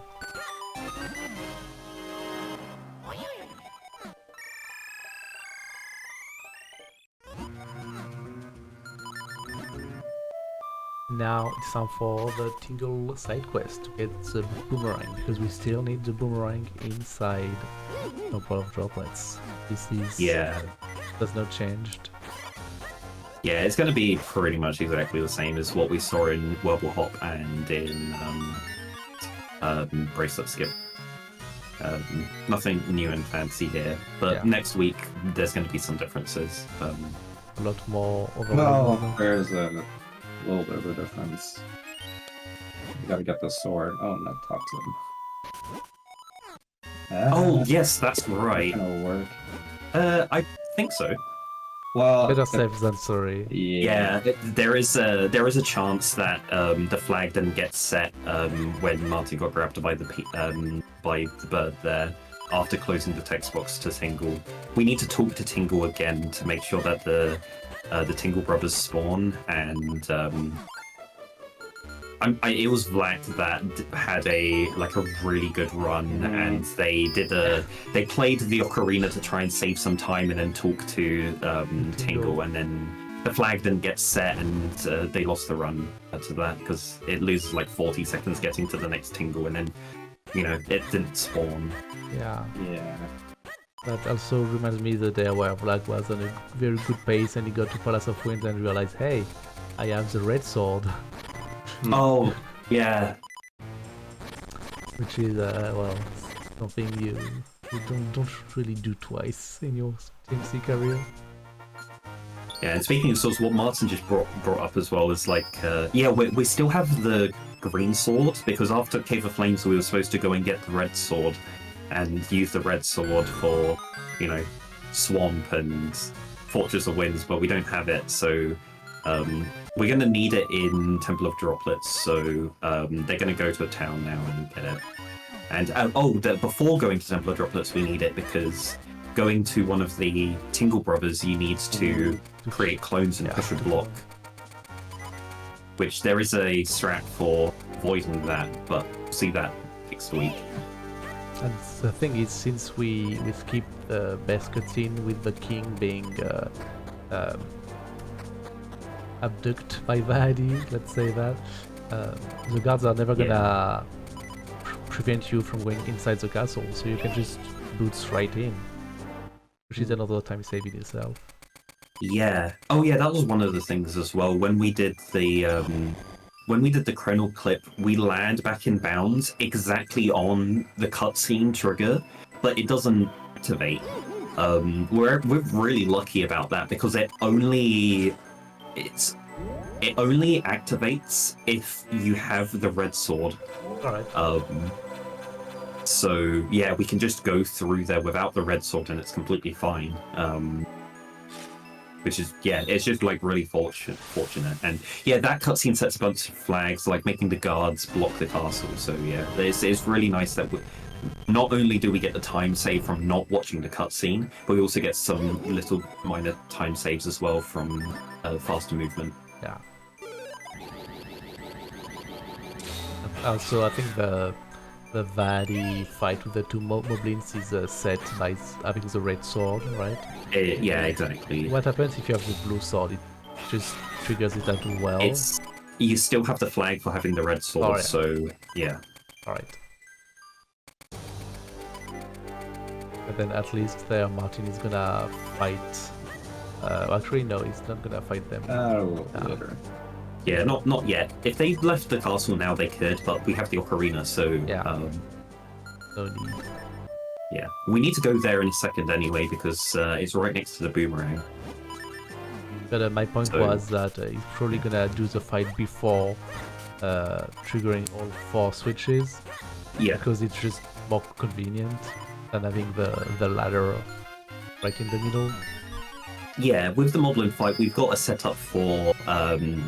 Now it's time for the Tingle side quest to get the boomerang, because we still need the boomerang inside Temple of Droplets. This is does not changed.
Yeah, it's going to be pretty much exactly the same as what we saw in Wobble Hop and in Bracelet Skip. Nothing new and fancy here, but next week there's going to be some differences.
A lot more
Well,
overall.
there's a little bit of a difference. You gotta get the sword. Oh, no, talk to him.
Oh, yes, that's right.
That'll work.
I think so.
Well,
Better safe than sorry.
Yeah, there is a chance that the flag didn't get set when Martin got grabbed by the bird there after closing the text box to Tingle. We need to talk to Tingle again to make sure that the Tingle brothers spawn, and it was Vlad that had a really good run, and they played the ocarina to try and save some time and then talk to Tingle, and then the flag didn't get set, and they lost the run to that because it loses like 40 seconds getting to the next Tingle, and then it didn't spawn.
Yeah.
Yeah.
That also reminds me the day where Vlad was on a very good pace and he got to Palace of Winds and realized, hey, I have the red sword.
Oh, yeah.
Which is, something you don't really do twice in your TMC career.
Yeah, and speaking of swords, what Martin just brought up as well is we still have the green sword, because after Cave of Flames we were supposed to go and get the red sword and use the red sword for, Swamp and Fortress of Winds, but we don't have it, so we're going to need it in Temple of Droplets, so they're going to go to a town now and get it. And before going to Temple of Droplets we need it because going to one of the Tingle Brothers you need to create clones and push a block. Which there is a strat for avoiding that, but we'll see that next week.
And the thing is, since we skip the best cutscene with the king being abducted by Vahadi, let's say that, the guards are never gonna prevent you from going inside the castle, so you can just boots right in, which is another time saving yourself.
Yeah. Oh yeah, that was one of the things as well. When we did the chronal clip, we land back in bounds exactly on the cutscene trigger, but it doesn't activate. We're really lucky about that because it only activates if you have the red sword.
Alright.
So yeah, we can just go through there without the red sword and it's completely fine. Which is, it's just really fortunate. And that cutscene sets a bunch of flags, making the guards block the castle. So it's really nice that not only do we get the time save from not watching the cutscene, but we also get some little minor time saves as well from faster movement.
Yeah. Also, I think the Vadi fight with the two moblins is set by having the red sword, right?
Yeah, exactly.
What happens if you have the blue sword? It just triggers it as well?
You still have the flag for having the red sword, so yeah.
Alright. But then at least there Martin is gonna fight... actually no, he's not gonna fight them.
Later.
Yeah, not yet. If they left the castle now, they could, but we have the ocarina, so...
Yeah. No need.
Yeah. We need to go there in a second anyway, because it's right next to the boomerang.
But my point was that he's probably gonna do the fight before triggering all 4 switches.
Yeah.
Because it's just more convenient than having the ladder right in the middle.
Yeah, with the Moblin fight, we've got a setup for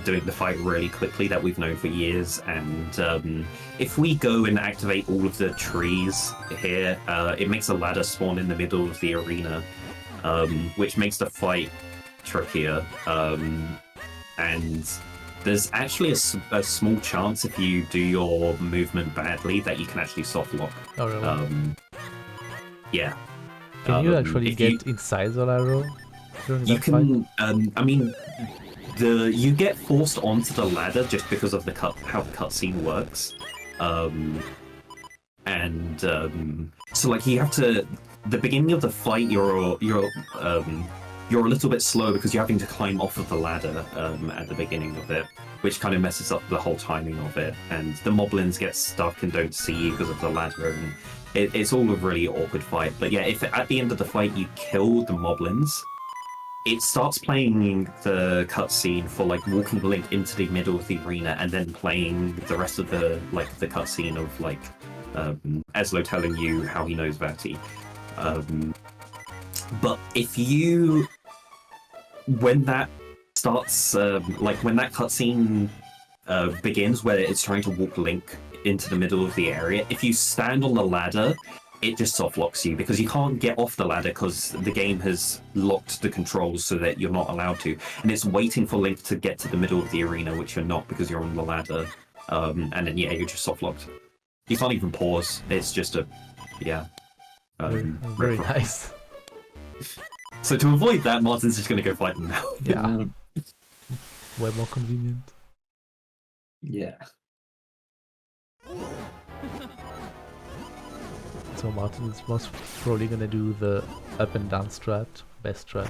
doing the fight really quickly that we've known for years, and if we go and activate all of the trees here, it makes a ladder spawn in the middle of the arena, which makes the fight trickier, and there's actually a small chance if you do your movement badly that you can actually soft lock.
Oh, really?
Yeah.
Can you actually get inside the ladder?
You can, you get forced onto the ladder just because of how the cutscene works, so you have to. The beginning of the fight, you're a little bit slow because you're having to climb off of the ladder at the beginning of it, which kind of messes up the whole timing of it. And the moblins get stuck and don't see you because of the ladder, and it's all a really awkward fight. But yeah, if at the end of the fight you kill the moblins, it starts playing the cutscene for walking Link into the middle of the arena, and then playing the rest of the the cutscene of Eslo telling you how he knows Vati. But when that starts, when that cutscene begins, where it's trying to walk Link into the middle of the area, if you stand on the ladder, it just soft locks you because you can't get off the ladder because the game has locked the controls so that you're not allowed to, and it's waiting for Link to get to the middle of the arena, which you're not because you're on the ladder. and then you're just soft locked. You can't even pause. It's just a
Very nice.
So to avoid that, Martin's just gonna go fight them now.
Yeah. Way more convenient.
Yeah.
So Martin is most probably gonna do the up and down strat, best strat.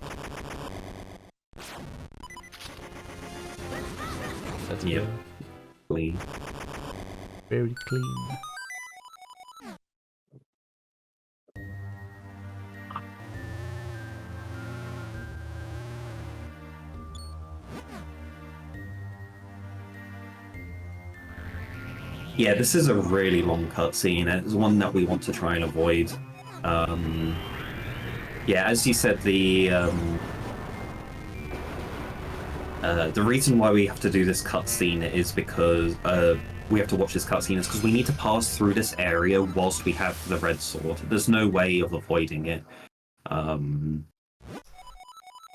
That's
Yep.
good.
Clean.
Very clean.
Yeah, this is a really long cutscene. It's one that we want to try and avoid. Yeah, as you said, the reason why we have to do this cutscene is because we have to watch this cutscene is because we need to pass through this area whilst we have the red sword. There's no way of avoiding it,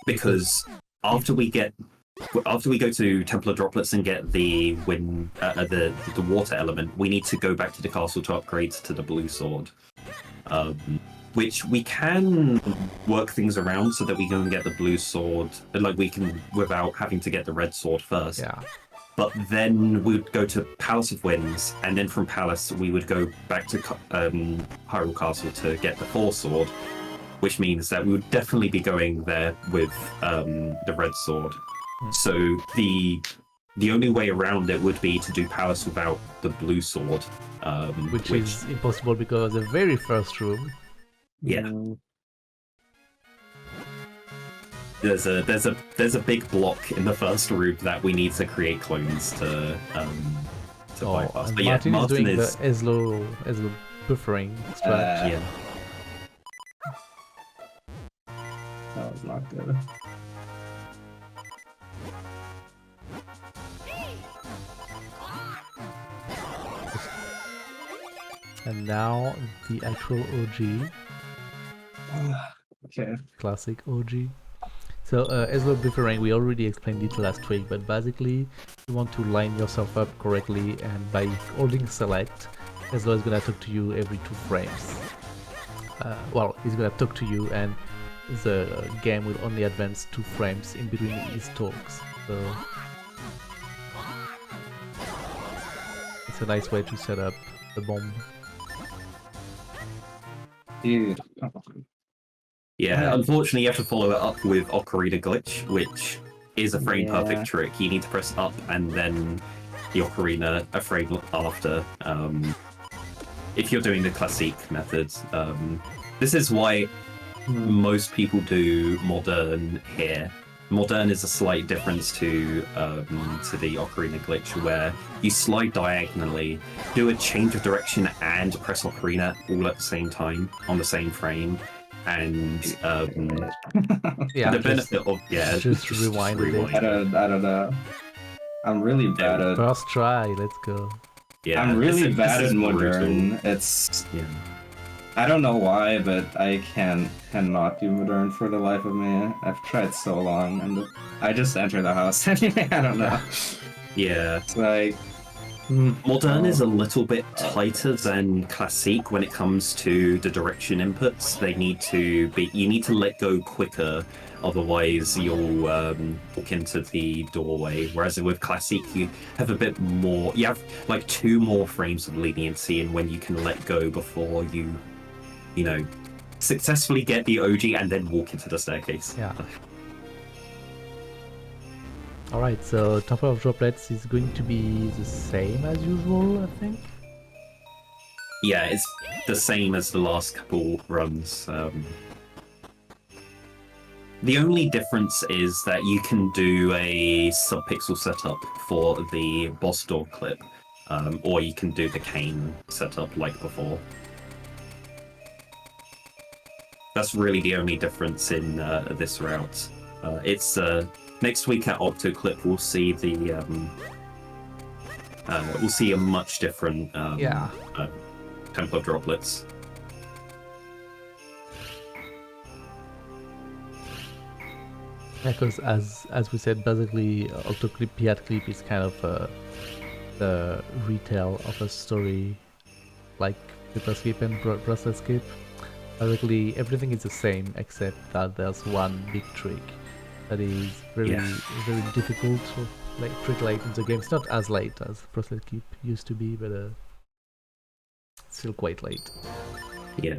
because after we go to Temple of Droplets and get the the water element, we need to go back to the castle to upgrade to the blue sword, which we can work things around so that we can get the blue sword, like we can without having to get the red sword first.
Yeah.
But then we would go to Palace of Winds, and then from Palace we would go back to Hyrule Castle to get the Four Sword, which means that we would definitely be going there with the red sword. So the only way around it would be to do Palace without the blue sword,
Which is impossible because the very first room.
Yeah. There's a big block in the first room that we need to create clones to bypass.
And
But yeah,
Martin is doing
is
the Eslo buffering strat.
yeah.
That was not good.
And now the actual OG,
Okay.
classic OG. So Eslo buffering, we already explained it last week, but basically you want to line yourself up correctly, and by holding select, Eslo is gonna talk to you every 2 frames. Well, he's gonna talk to you, and the game will only advance 2 frames in between his talks. So it's a nice way to set up the bomb.
Dude.
Yeah, unfortunately, you have to follow it up with Ocarina Glitch, which is a frame perfect trick. You need to press up and then the Ocarina a frame after. If you're doing the classique method, this is why most people do modern here. Modern is a slight difference to the Ocarina Glitch, where you slide diagonally, do a change of direction, and press Ocarina all at the same time on the same frame. And
Yeah,
the benefit of
just rewind a bit.
I don't know. I'm really bad at.
First try, let's go.
Yeah,
I'm really
this
bad
is
at
brutal.
modern. It's.
Yeah.
I don't know why, but I cannot do modern for the life of me. I've tried so long, and I just enter the house anyway. I don't know.
Yeah.
It's like.
Modern is a little bit tighter than Classique when it comes to the direction inputs. They need to be. You need to let go quicker, otherwise you'll walk into the doorway. Whereas with Classique, you have a bit more. You have like 2 more frames of leniency, and when you can let go before you successfully get the OG and then walk into the staircase.
Yeah. Alright, so Temple of Droplets is going to be the same as usual, I think?
Yeah, it's the same as the last couple runs. The only difference is that you can do a sub-pixel setup for the boss door clip, or you can do the cane setup like before. That's really the only difference in this route. It's next week at Octoclip we'll see the we'll see a much different Temple of Droplets. Yeah,
because as we said, basically Octoclip Peahat clip is kind of the retell of a story like Paper Skip and Brussels Skip. Basically, everything is the same except that there's one big trick that is very difficult to pretty late in the game. It's not as late as Brussels Skip used to be, but still quite late.
Yeah.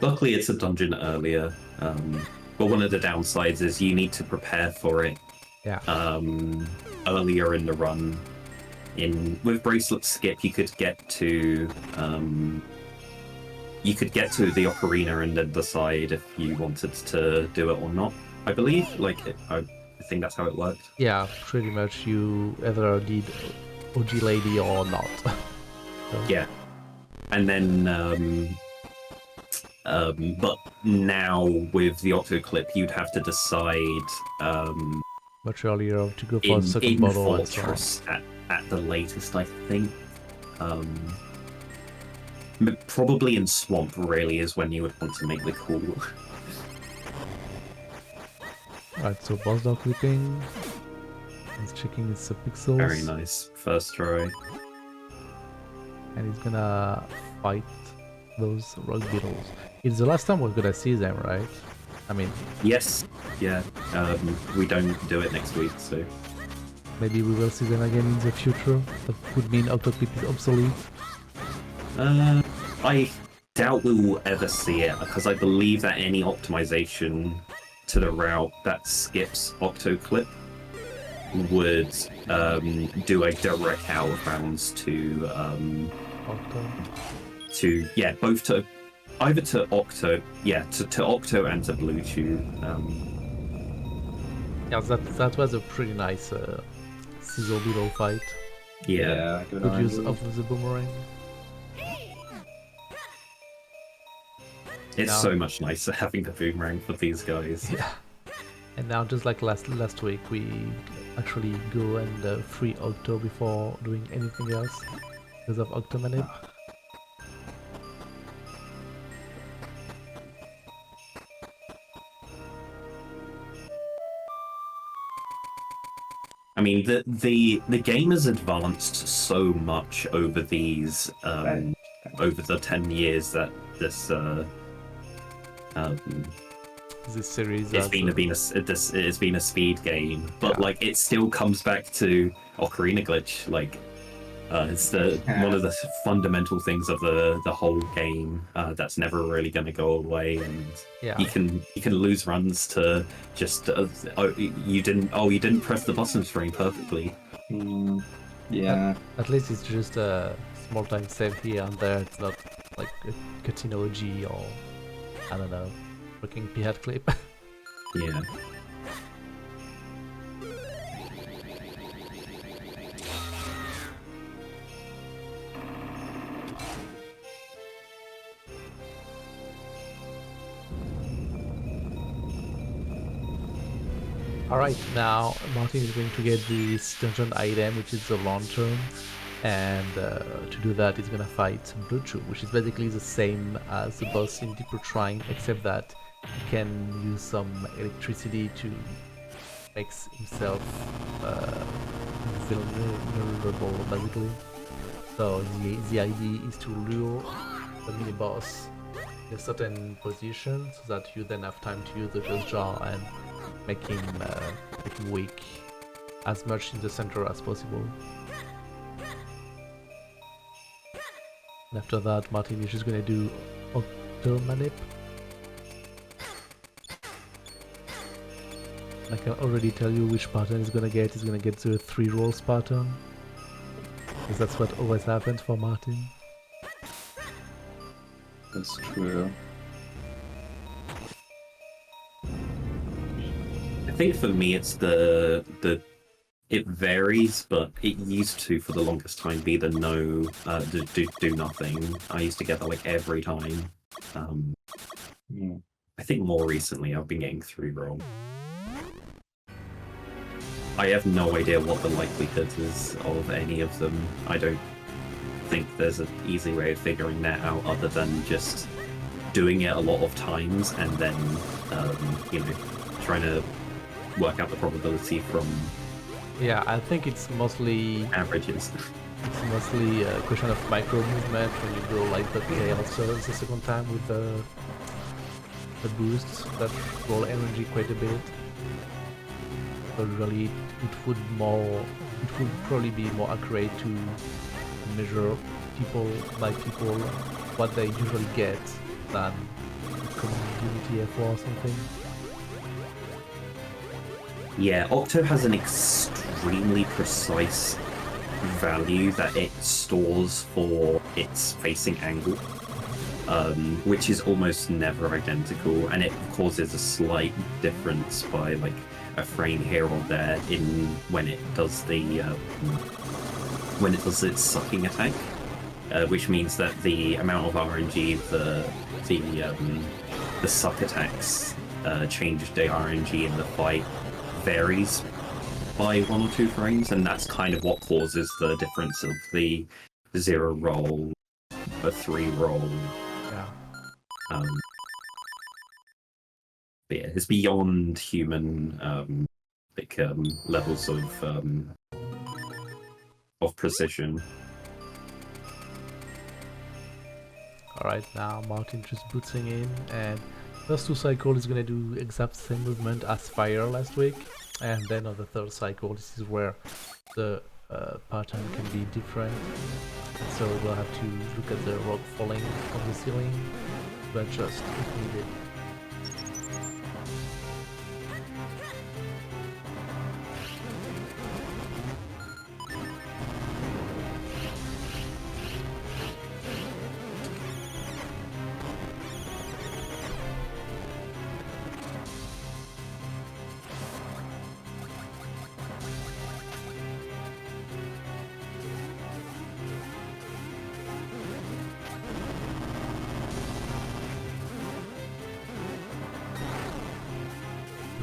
Luckily, it's a dungeon earlier, but one of the downsides is you need to prepare for it.
Yeah.
Earlier in the run. With Bracelet Skip, you could get to the ocarina and then decide if you wanted to do it or not. I believe, I think that's how it worked.
Yeah, pretty much. You either did OG Lady or not. So.
Yeah, and then but now with the Octoclip, you'd have to decide
much earlier to go for a second bottle and
Fortress at the latest, I think. Probably in Swamp really is when you would want to make the call.
Alright, so boss dog clipping. He's checking his subpixels.
Very nice. First try.
And he's gonna fight those rock beetles. It's the last time we're gonna see them, right? I mean...
Yes. Yeah. We don't do it next week, so...
Maybe we will see them again in the future. That would mean Octoclip is obsolete.
I doubt we will ever see it, because I believe that any optimization to the route that skips Octoclip would do a direct out of bounds to both to either to Octo, to Octo and to Bluetooth.
Yeah, that was a pretty nice Sizzle Beetle fight.
Yeah,
good use of the boomerang.
It's so much nicer having the boomerang for these guys.
Yeah. And now, just like last week, we actually go and free Octo before doing anything else because of Octomanip.
I mean, the game has advanced so much over these over the 10 years that this
series
it's been a speed game, but it still comes back to Ocarina Glitch. It's one of the fundamental things of the whole game that's never really going to go away, and you can lose runs to just you didn't press the button string perfectly.
Yeah.
At least it's just a small time save here and there. It's not like a cutscene OG or I don't know, fucking Peahat clip.
Yeah.
Alright, now Martin is going to get this dungeon item, which is the lantern, and to do that he's gonna fight Bluetooth, which is basically the same as the boss in Deeper Shrine, except that he can use some electricity to make himself vulnerable, basically. So the idea is to lure the mini-boss in a certain position, so that you then have time to use the Ghost Jar and make him weak as much in the center as possible. And after that, Martin is just gonna do Octomanip. I can already tell you which pattern he's gonna get. He's gonna get the 3 rolls pattern, because that's what always happens for Martin.
That's true.
I think for me it's it varies, but it used to for the longest time be the no do nothing. I used to get that every time. I think more recently I've been getting 3 roll. I have no idea what the likelihood is of any of them. I don't think there's an easy way of figuring that out other than just doing it a lot of times and then trying to work out the probability from
Yeah, I think it's mostly
averages.
it's mostly a question of micro movement when you go like the tail. So it's the second time with the boosts that roll energy quite a bit. So really, it would probably be more accurate to measure people what they usually get than community effort or something.
Yeah, Octo has an extremely precise value that it stores for its facing angle, which is almost never identical, and it causes a slight difference by like a frame here or there in when it does its sucking attack, which means that the amount of RNG the suck attacks change the RNG in the fight varies by 1 or 2 frames, and that's kind of what causes the difference of the 0 roll, a 3 roll.
Yeah.
But yeah, it's beyond human levels of precision.
Alright, now Martin just booting in, and first 2 cycle is gonna do exact same movement as Fire last week, and then on the 3rd cycle, this is where the pattern can be different. So we'll have to look at the rock falling from the ceiling to adjust if needed.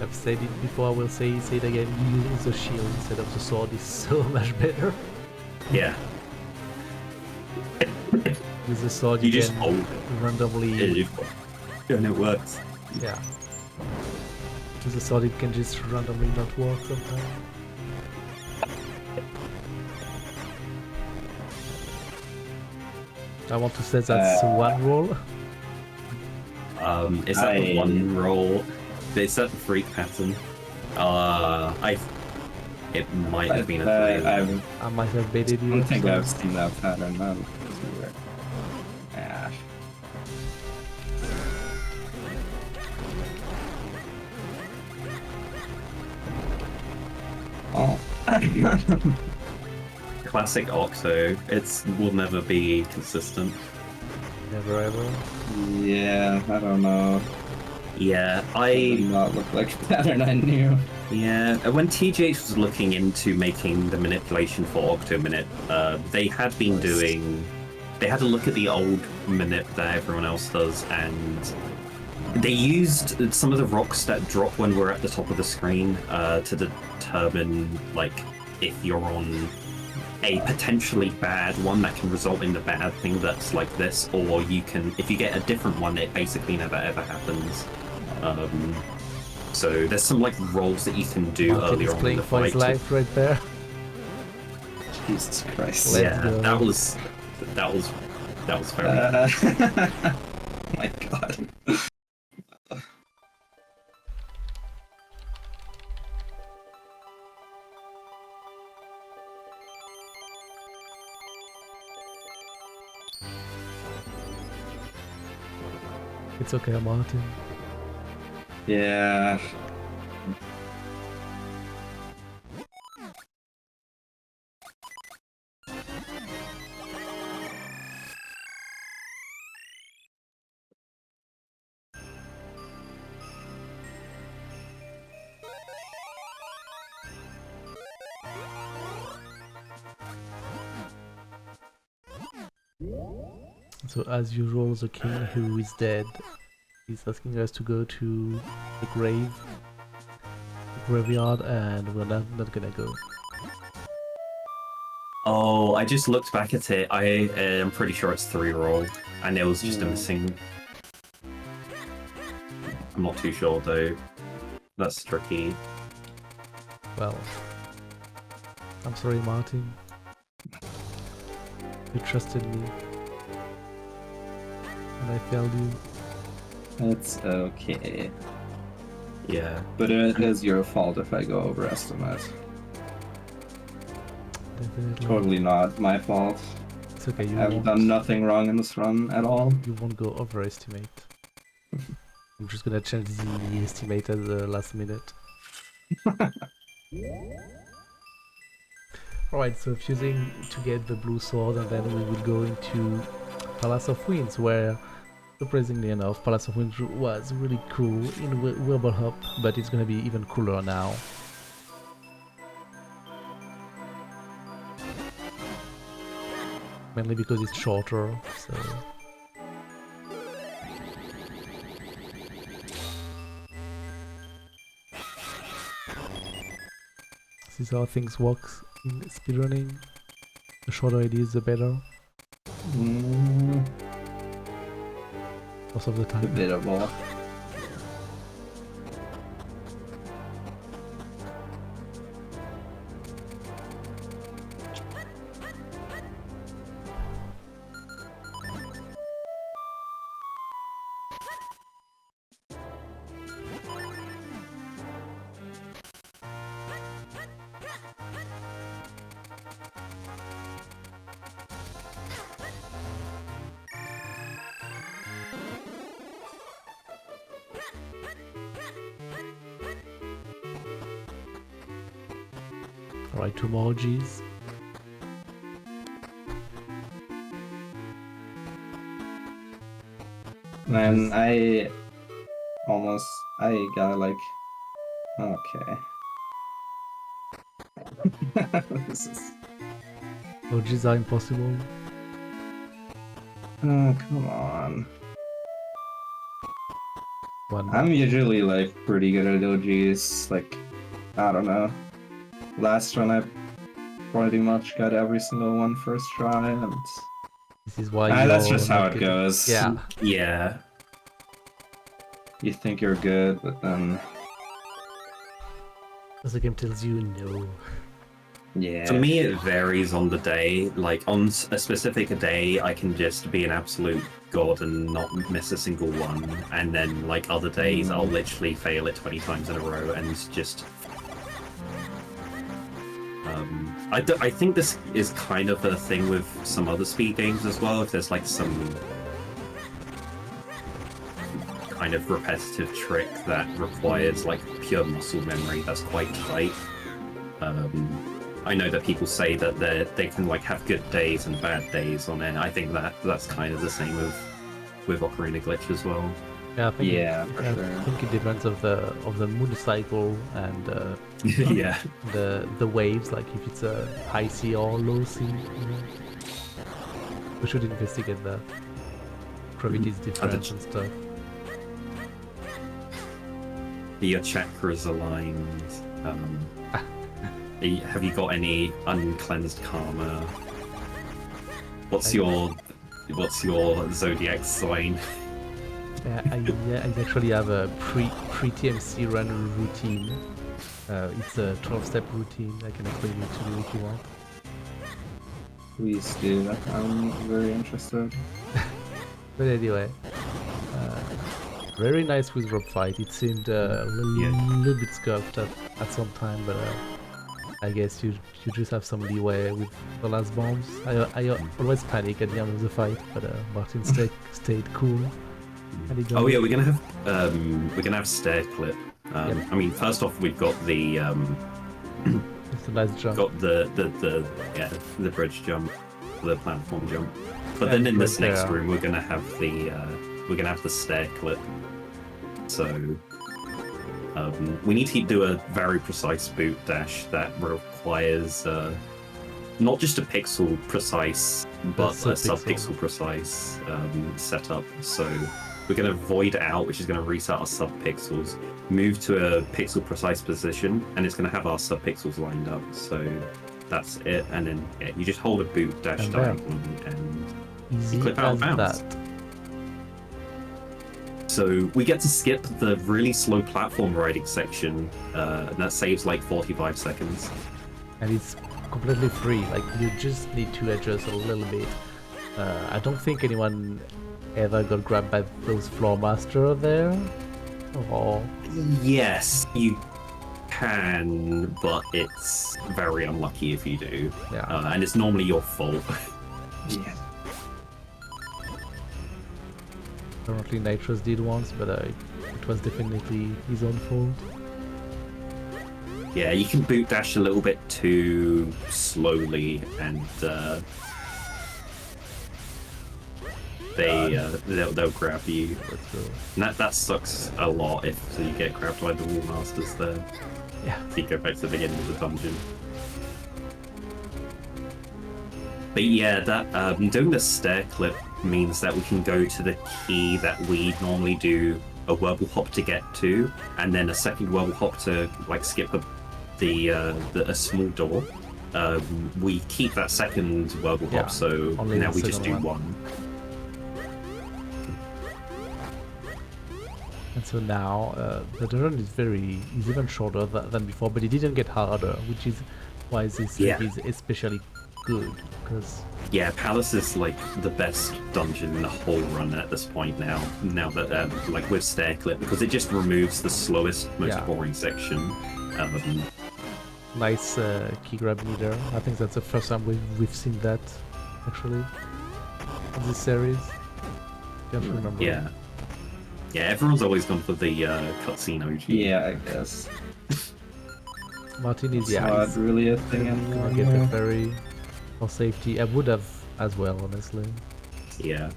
I've said it before, I will say it again, using the shield instead of the sword is so much better.
Yeah.
With the sword
You
you
just
can
hold
randomly...
and it works.
Yeah. With the sword it can just randomly not work sometimes. I want to say that's 1 roll.
Is that the 1 roll? Is that the freak pattern? It might have been a 3.
I might have baited you.
I don't think I've seen that pattern. Yeah. Oh.
Classic Octo. It will never be consistent.
Never ever.
Yeah, I don't know.
Yeah,
It did not look like a pattern I knew.
Yeah, when TGH was looking into making the manipulation for Octo Minute, they had been doing... They had to look at the old Minute that everyone else does, and they used some of the rocks that drop when we're at the top of the screen to determine, like, if you're on a potentially bad one that can result in the bad thing that's like this, or you can, if you get a different one, it basically never ever happens. So there's some like rolls that you can do
Martin
earlier
is
on in
playing
the
for
fight.
his life right there.
Jesus Christ.
Let's
Yeah,
go.
that was very.
Oh my god.
It's okay, Martin.
Yeah.
So as usual, the king who is dead is asking us to go to the graveyard, and we're not gonna go.
Oh, I just looked back at it. I am pretty sure it's 3 roll, and there was just a missing. I'm not too sure though. That's tricky.
Well, I'm sorry, Martin. You trusted me. And I failed you.
It's okay.
Yeah.
But it is your fault if I go overestimate.
Definitely.
Totally not my fault.
It's okay, you
I've
won't,
done nothing wrong in this run at all.
you won't go overestimate. I'm just gonna change the estimate at the last minute. Alright, so fusing to get the blue sword, and then we will go into Palace of Winds, where, surprisingly enough, Palace of Winds was really cool in Wibble Hop, but it's gonna be even cooler now. Mainly because it's shorter, so... This is how things work in speedrunning. The shorter it is, the better. Most of the time.
Debatable.
Alright, 2 more Gs.
Man, I got like, okay. This is,
OGs are impossible.
oh, come on.
One more.
I'm usually like pretty good at OGs, like, I don't know. Last run I pretty much got every single one first try, and
This is why
that's
you're
just how
not
it
good.
goes.
Yeah.
Yeah.
You think you're good, but then
As the game tells you no.
yeah.
For me, it varies on the day. Like, on a specific day, I can just be an absolute god and not miss a single one. And then, like, other days, I'll literally fail it 20 times in a row and just... I think this is kind of a thing with some other speed games as well. If there's, like, some kind of repetitive trick that requires, like, pure muscle memory that's quite tight. I know that people say that they can like have good days and bad days on it. I think that's kind of the same with Ocarina Glitch as well.
Yeah, I think
For
I
sure.
think it depends of the moon cycle and
Yeah.
the waves, like if it's a high C or low C. We should investigate that. Gravity's difference and stuff.
Your chakras aligned. Have you got any uncleansed karma? What's your zodiac sign?
Yeah, I actually have a pre-TMC run routine. It's a 12-step routine. I can explain it to you if you want.
Please do. I'm very interested.
But anyway, very nice with rope fight. It seemed a little bit scuffed at some time, but I guess you just have some leeway with the last bombs. I always panic at the end of the fight, but Martin stayed cool.
Oh yeah, we're gonna have stair clip. I mean, first off, we've got the
it's a nice jump.
got the bridge jump, the platform jump. But then in this next room, we're gonna have the stair clip. So we need to do a very precise boot dash that requires not just a pixel precise, but a sub-pixel precise setup. So we're going to void out, which is going to reset our sub-pixels, move to a pixel precise position, and it's going to have our sub-pixels lined up. So that's it. And then you just hold a boot dash down and you clip out of bounds. So we get to skip the really slow platform riding section, and that saves like 45 seconds.
And it's completely free. Like you just need to adjust a little bit. I don't think anyone ever got grabbed by those floor master there. Or
Yes, you can, but it's very unlucky if you do.
yeah,
And it's normally your fault.
Yeah.
apparently Nitrous did once, but it was definitely his own fault.
Yeah, you can boot dash a little bit too slowly, and they'll grab you. And that sucks a lot if you get grabbed by the wall masters there.
Yeah.
So you go back to the beginning of the dungeon. But yeah, that doing the stair clip means that we can go to the key that we normally do a Wurble hop to get to, and then a second Wurble hop to like skip a small door. We keep that second Wurble
Yeah,
hop, so
only
now
the
we just do
second
one.
And so now the dungeon is even shorter than before, but it didn't get harder, which is why this
Yeah.
is especially good. Because
Yeah, Palace is like the best dungeon in the whole run at this point now. Now that like with stair clip, because it just removes the slowest, most
Yeah.
boring section.
nice key grab meter. I think that's the first time we've seen that actually in this series. Can't remember.
Yeah. Yeah, everyone's always gone for the cutscene OG.
Yeah, I guess.
Martin is
It's not really a thing anymore.
gonna get the ferry for safety. I would have as well, honestly.
Yeah.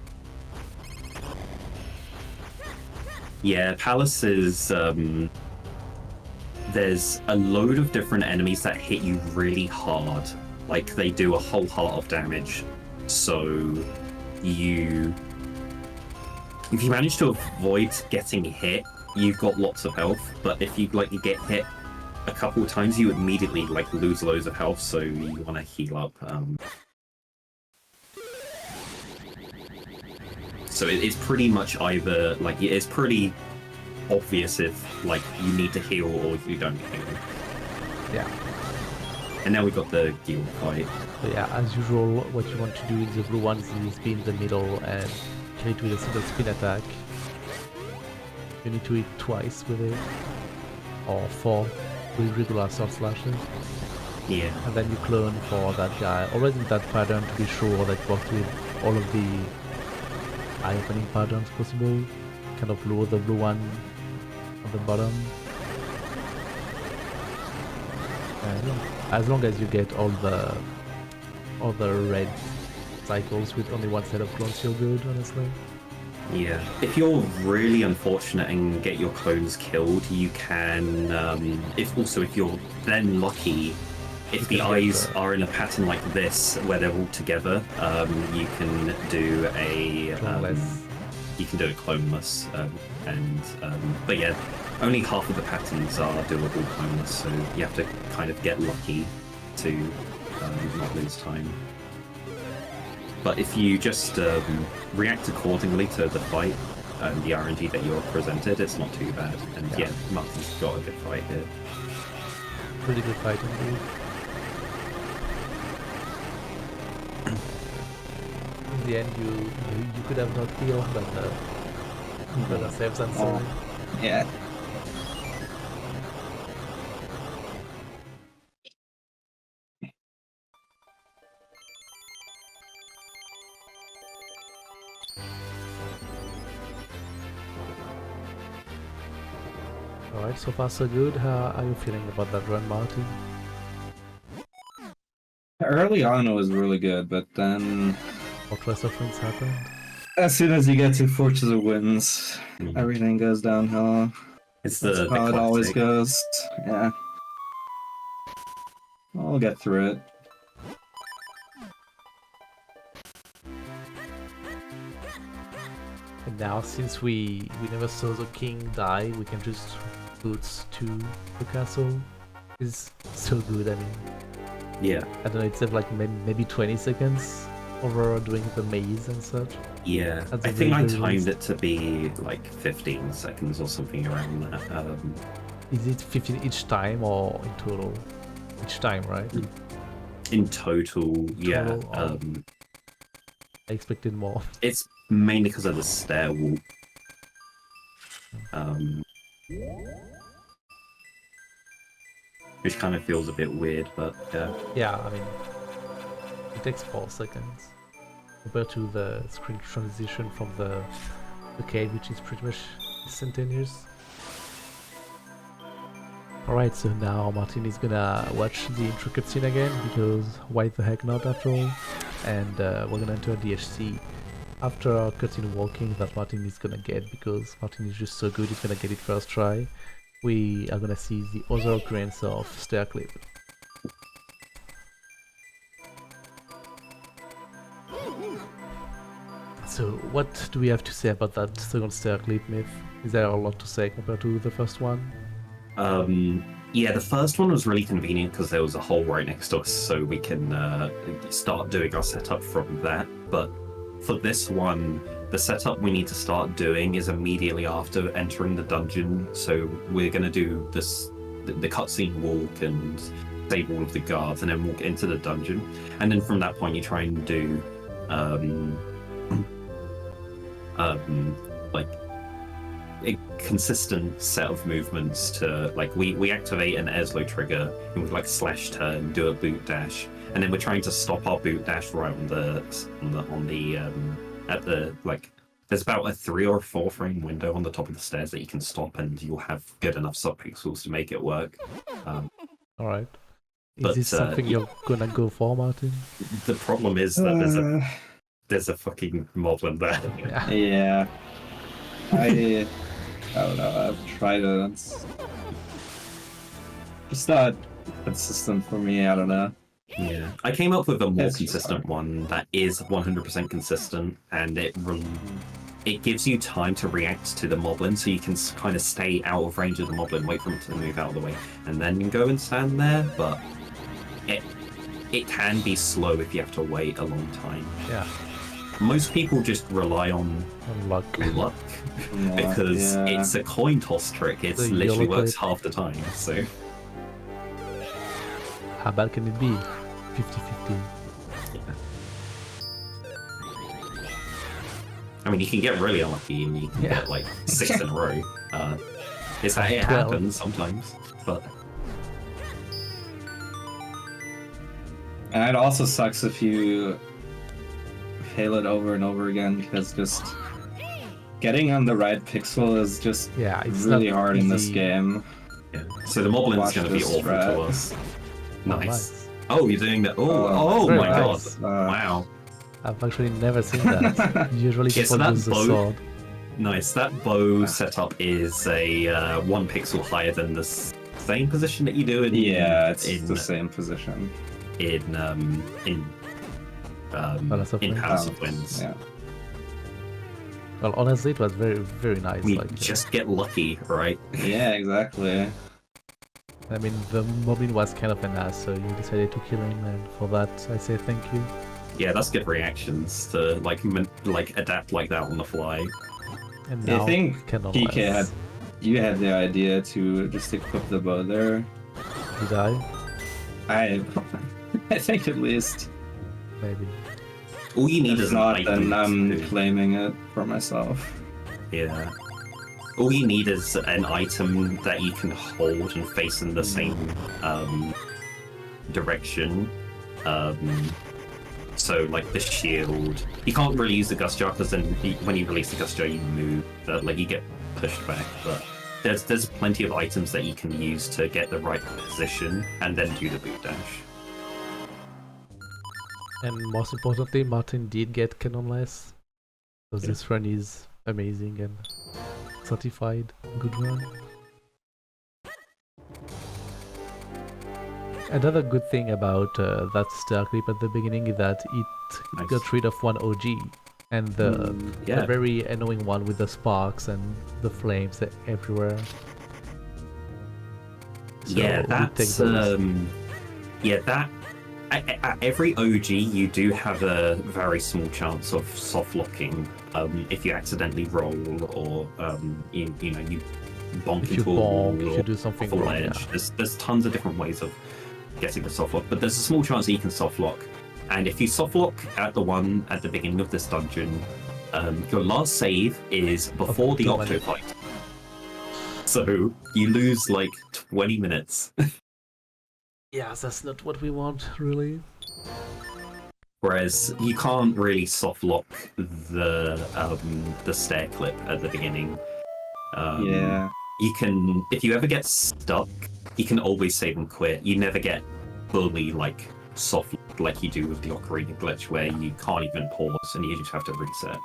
Yeah, Palace is there's a load of different enemies that hit you really hard. Like they do a whole heart of damage. So if you manage to avoid getting hit, you've got lots of health. But if you get hit a couple of times, you immediately lose loads of health. So you want to heal up. So it's pretty much either it's pretty obvious if you need to heal or if you don't heal.
Yeah.
And now we've got the guild fight.
So yeah, as usual, what you want to do in the blue ones is be in the middle and kill it with a single spin attack. You need to hit twice with it, or 4 with regular sword slashes.
Yeah.
And then you clone for that guy. Always in that pattern to be sure that works with all of the eye-opening patterns possible. Kind of lower the blue one on the bottom. And yeah, as long as you get all the red cycles with only one set of clones, you're good, honestly.
Yeah. If you're really unfortunate and get your clones killed, you can. If you're then lucky, if the eyes are in a pattern like this where they're all together, you can do a
Cloneless.
You can do it cloneless, but yeah, only half of the patterns are doable cloneless, so you have to kind of get lucky to not lose time. But if you just react accordingly to the fight and the RNG that you're presented, it's not too bad. And yeah, Martin's got a good fight here.
Pretty good fight indeed. In the end, you could have not healed, but you got yourself some soul.
Yeah.
Alright, so far so good. How are you feeling about that run, Martin?
Early on, it was really good, but then
Fortress of Winds happened.
as soon as you get to Fortress of Winds, everything goes downhill.
It's
That's
the
how it always
classic.
goes. Yeah. I'll get through it.
And now, since we never saw the king die, we can just boots to the castle. It's so good. I mean,
Yeah,
I don't know. It's like maybe 20 seconds over doing the maze and such.
yeah.
That's
I
a
think I
very good
timed
list.
it to be like 15 seconds or something around that.
Is it 15 each time or in total? Each time, right?
In total, yeah.
Total, I expected more.
It's mainly because of the stair walk. Which kind of feels a bit weird, but yeah.
Yeah, I mean, it takes 4 seconds compared to the screen transition from the cave, which is pretty much instantaneous. Alright, so now Martin is gonna watch the intro cutscene again, because why the heck not after all? And we're gonna enter DHC after our cutscene walking that Martin is gonna get, because Martin is just so good, he's gonna get it first try. We are gonna see the other occurrence of stair clip. So what do we have to say about that second stair clip, Myth? Is there a lot to say compared to the first one?
Yeah, the first one was really convenient because there was a hole right next to us, so we can start doing our setup from that. But for this one, the setup we need to start doing is immediately after entering the dungeon. So we're going to do the cutscene walk and save all of the guards, and then walk into the dungeon. And then from that point, you try and do like a consistent set of movements to, like, we activate an Eslo trigger and with like slash turn, do a boot dash, and then we're trying to stop our boot dash right on the at the, like, there's about a 3 or 4 frame window on the top of the stairs that you can stop, and you'll have good enough subpixels to make it work.
All right. Is this something you're gonna go for, Martin?
The problem is that there's a fucking moblin there.
Yeah. I don't know, I've tried it. It's just not consistent for me, I don't know.
Yeah. I came up with a more
It's
consistent one that is 100% consistent, and it gives you time to react to the moblin, so you can kind of stay out of range of the moblin, wait for him to move out of the way, and then you go and stand there, but it can be slow if you have to wait a long time.
Yeah.
Most people just rely on
luck.
Because it's a coin toss trick. It literally works half the time, so...
How bad can it be? 50-50.
Yeah. I mean, you can get really unlucky and you can get like 6 in a row. It happens sometimes, but...
And it also sucks if you fail it over and over again, because just getting on the right pixel is just
it's
really
not
hard
easy.
in this game.
Yeah. So the moblin's going to be awful to us. Nice. Oh, you're doing that. Oh my
nice.
god. Wow.
I've actually never seen that. Usually people use the sword.
Nice. That bow setup is a 1 pixel higher than the same position that you do in...
Yeah, it's the same position.
In House of Winds.
Yeah.
Well, honestly, it was very, very nice.
We just get lucky, right?
Yeah, exactly.
I mean, the moblin was kind of an ass, so you decided to kill him, and for that, I say thank you.
Yeah, that's good reactions to like adapt like that on the fly.
And now,
I think PK you had the idea to just equip the bow there.
Did I?
I think at least.
Maybe.
All you need is
not,
an item.
then I'm claiming it for myself.
Yeah. All you need is an item that you can hold and face in the same direction. So, like the shield, you can't really use the gust jar because then when you release the gust jar, you move, like you get pushed back. But there's plenty of items that you can use to get the right position and then do the boot dash.
And most importantly, Martin did get canonless, because this run is amazing and certified good run. Another good thing about that star clip at the beginning is that it got rid of one OG, and the very annoying one with the sparks and the flames everywhere. So
that's at every OG you do have a very small chance of soft locking if you accidentally roll or you bonk into a wall or
you do something
full
wrong,
edge. There's tons of different ways of getting the soft lock, but there's a small chance that you can soft lock. And if you soft lock at the one at the beginning of this dungeon, your last save is before the Octo fight. So you lose like 20 minutes.
Yeah, that's not what we want, really.
Whereas you can't really soft lock the stair clip at the beginning.
Yeah.
You can, if you ever get stuck, you can always save and quit. You never get fully like soft locked like you do with the Ocarina glitch, where you can't even pause and you just have to reset.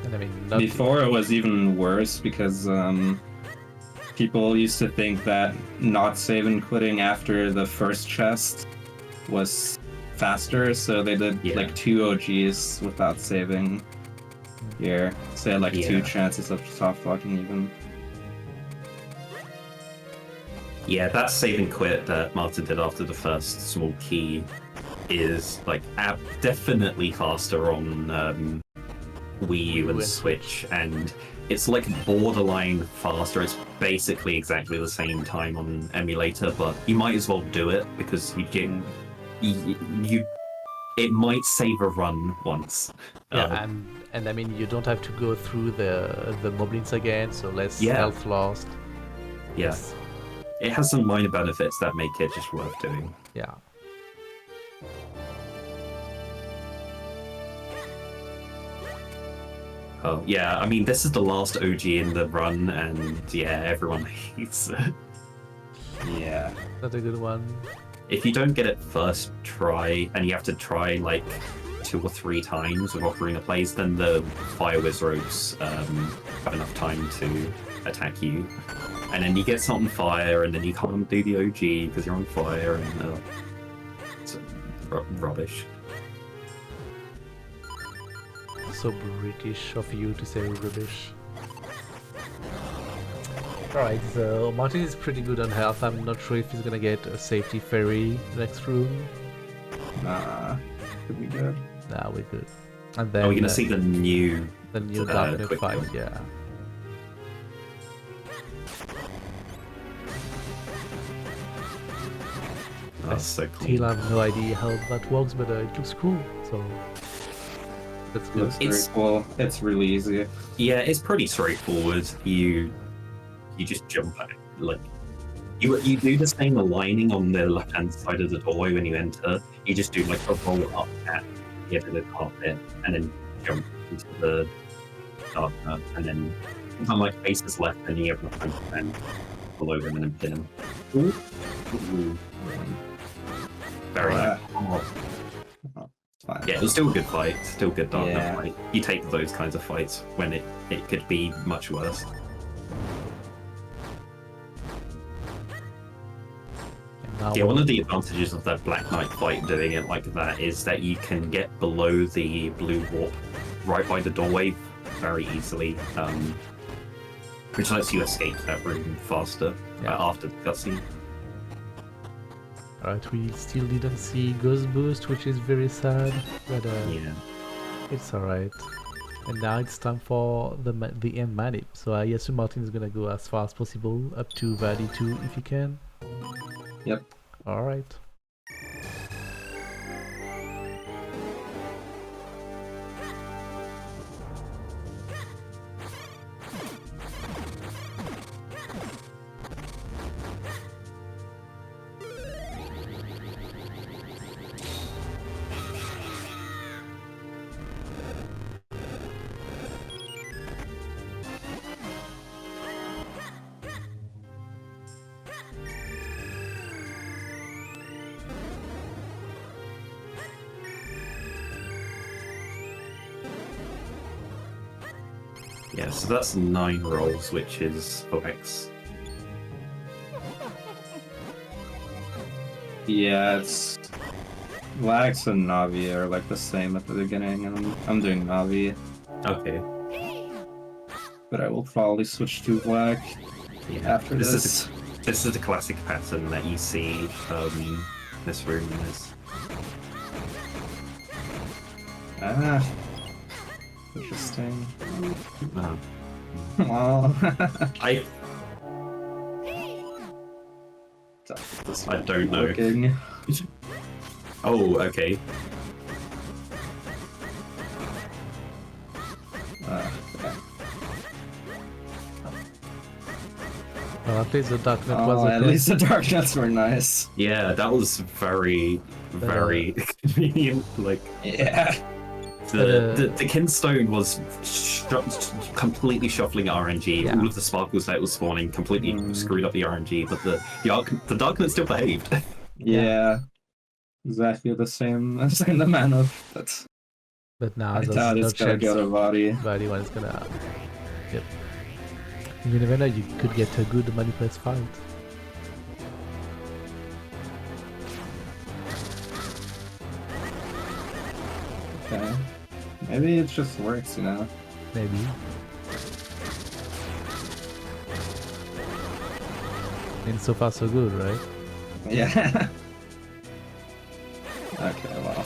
And I mean,
Before it was even worse because people used to think that not save and quitting after the first chest was faster, so they did like 2 OGs without saving here. So they had like 2 chances of soft locking even.
Yeah, that save and quit that Martin did after the first small key is like definitely faster on Wii U and Switch, and it's like borderline faster. It's basically exactly the same time on emulator, but you might as well do it because it might save a run once.
Yeah, and I mean, you don't have to go through the moblins again, so less health lost.
Yes. It has some minor benefits that make it just worth doing.
Yeah.
Oh, yeah, I mean, this is the last OG in the run, and yeah, everyone hates it.
Yeah.
Not a good one.
If you don't get it first try, and you have to try like 2 or 3 times with Ocarina Plays, then the Fire Whiz Rogues have enough time to attack you. And then you get set on fire, and then you can't do the OG because you're on fire, and it's rubbish.
So British of you to say rubbish. Alright, so Martin is pretty good on health. I'm not sure if he's gonna get a safety fairy next room.
Nah, could be good.
Nah, we're good. And then
we're gonna see the new
Dark
quick
fight,
one.
yeah.
That's so cool.
Still have no idea how that works, but it looks cool, so that's good.
It's very cool. It's really easy.
Yeah, it's pretty straightforward. You just jump at it. Like you do the same aligning on the left hand side of the doorway when you enter. You just do like a roll up at the end of the carpet and then jump into the darkness, and then something like faces left, and you have enough time to then below them and then pin them. Ooh. Very nice.
Fine.
Yeah, it was still a good fight, still good darkness fight. You take those kinds of fights when it could be much worse. Yeah, one of the advantages of that Black Knight fight doing it like that is that you can get below the blue warp right by the doorway very easily, which lets you escape that room faster after the cutscene.
Alright, we still didn't see Ghost Boost, which is very sad, but
yeah,
it's alright. And now it's time for the end manip. So I assume Martin is gonna go as far as possible, up to Valley 2 if you can.
Yep.
Alright.
Yeah, so that's 9 rolls, which is 4x.
Yeah, it's Wax and Navi are like the same at the beginning, and I'm doing Navi,
Okay.
but I will probably switch to Black after this.
This is the classic pattern that you see this room is.
Ah, interesting. Oh.
I don't know.
Working.
Oh, okay.
Okay.
Well, at least the darknet
Oh,
was okay.
at least the darknets were nice.
Yeah, that was very, very convenient. Like,
Yeah.
the Kinstone was completely shuffling RNG.
Yeah.
All of the sparkles that was spawning completely screwed up the RNG, but the Darknet still behaved.
Yeah. Exactly the same as in the man of that.
But now
I
there's
doubt
no
it's gonna
chance
go to body.
anyone is gonna. Yep. You never know, you could get a good manifest fight.
Okay. Maybe it just works, you know.
Maybe. And so far so good, right?
Yeah. Okay, well.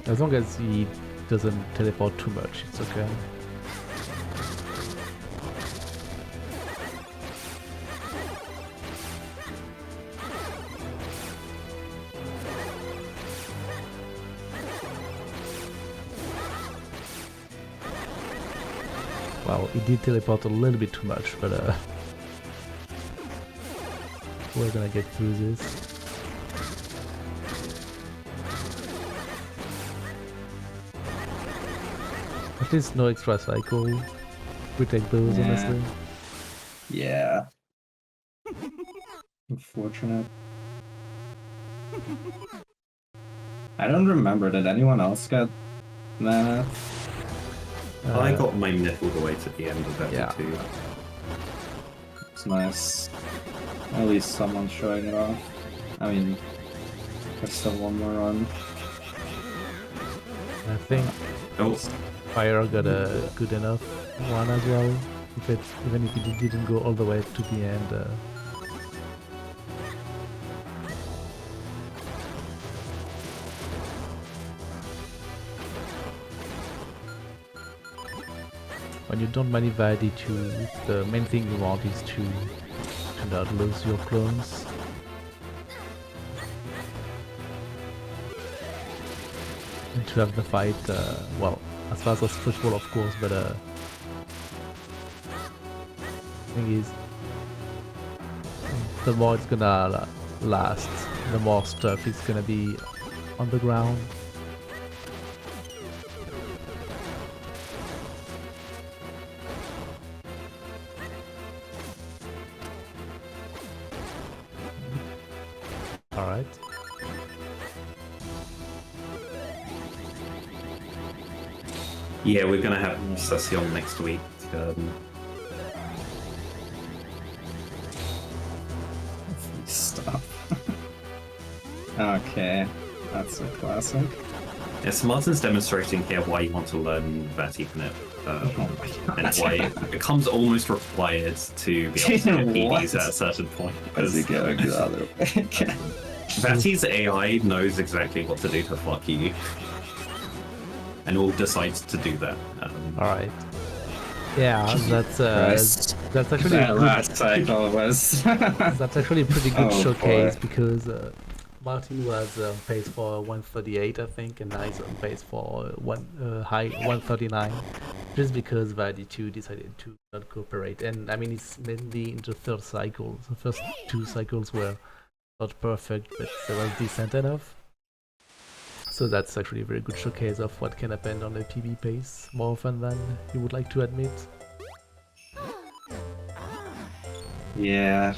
As long as he doesn't teleport too much, it's okay. Well, he did teleport a little bit too much, but we're gonna get through this. At least no extra cycle. We take those,
Yeah.
honestly.
Yeah. Unfortunate. I don't remember. Did anyone else get that?
I got my nipple all the way to the end of that
Yeah.
too.
It's nice. At least someone's showing it off. I mean, there's still one more run.
I think
Oh,
Fire got a good enough one as well. Even if he didn't go all the way to the end. When you don't manipulate it, the main thing you want is to not lose your clones. And to have the fight, well, as fast as possible, of course, but thing is, the more it's gonna last, the more stuff is gonna be on the ground. Alright.
yeah, we're gonna have Session next week.
Stop. Okay, that's a classic.
Yeah, so Martin's demonstrating here why you want to learn Vertipanet,
Oh my god.
and why it becomes almost required to be able to get
What?
PDs at a certain point.
How's he
Because
going the other way?
Vati's AI knows exactly what to do to fuck you, and will decide to do that.
Alright. Yeah, that's
Christ.
that's actually
That
a good,
last cycle was.
that's actually a pretty good
Oh,
showcase
boy.
because Martin was on pace for 138, I think, and now he's on pace for high 139. Just because Vadi2 decided to not cooperate, and I mean it's mainly in the third cycle. The first two cycles were not perfect, but they were decent enough. So that's actually a very good showcase of what can happen on a PB pace more often than you would like to admit.
Yeah.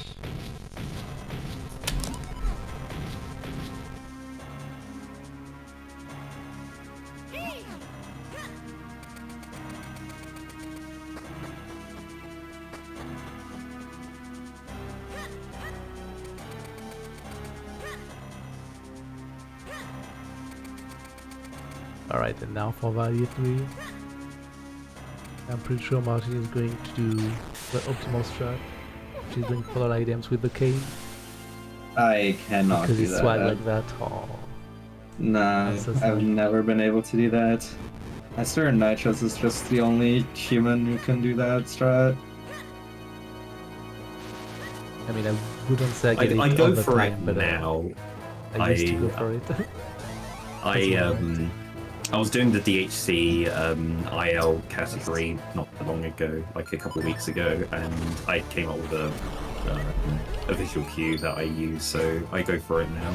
Alright, and now for Value 3. I'm pretty sure Martin is going to do the optimal strat. She's doing polar items with the cave.
I cannot
Because
do
it's
that.
swag like that. Oh.
Nah,
That's so
I've
sad.
never been able to do that. I swear Nitros is just the only human who can do that strat.
I mean, I wouldn't say I get
I
it
go
all the
for
time,
it
but
now.
I used to go
I-
for it.
I was doing the DHC IL category not long ago, like a couple of weeks ago, and I came up with a visual cue that I use, so I go for it now.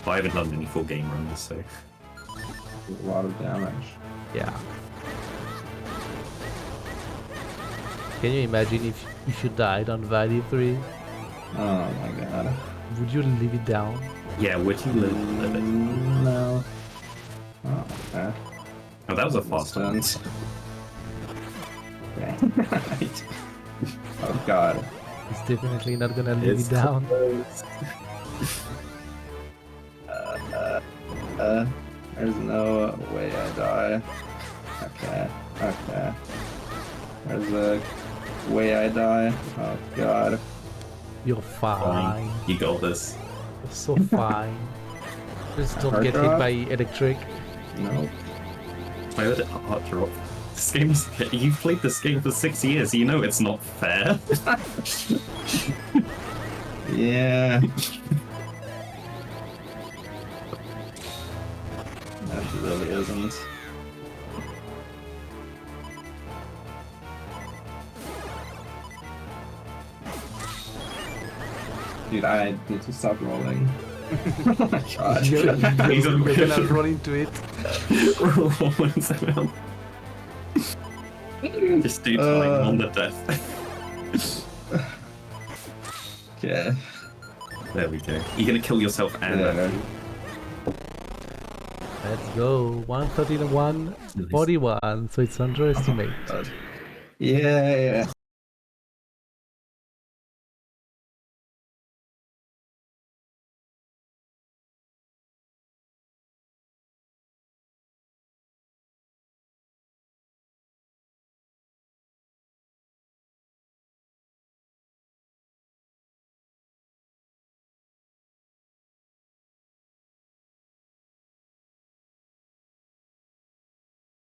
But I haven't done any full game runs, so
A lot of damage.
Yeah. Can you imagine if you died on Value 3?
Oh my god.
Would you leave it down?
yeah, would you live it?
No. Oh, okay.
Oh, that was a fast one.
Sense. Okay. Right. Oh god.
It's definitely not gonna leave
It's
it down.
close.
There's no way I die. Okay. Okay. There's a way I die. Oh god.
You're fine.
You got this.
You're so fine. Just don't
Hard
get hit
drop?
by electric.
No.
I heard it hard drop. This game's. You've played this game for 6 years. You know it's not fair.
Yeah. That really isn't. Dude, I need to stop rolling. Oh my god.
You're
He's a
gonna run into it.
Just do time on the death.
Okay.
There we go. You're gonna kill yourself and
Yeah.
Let's go. 131, 41. So it's underestimate.
Yeah, yeah.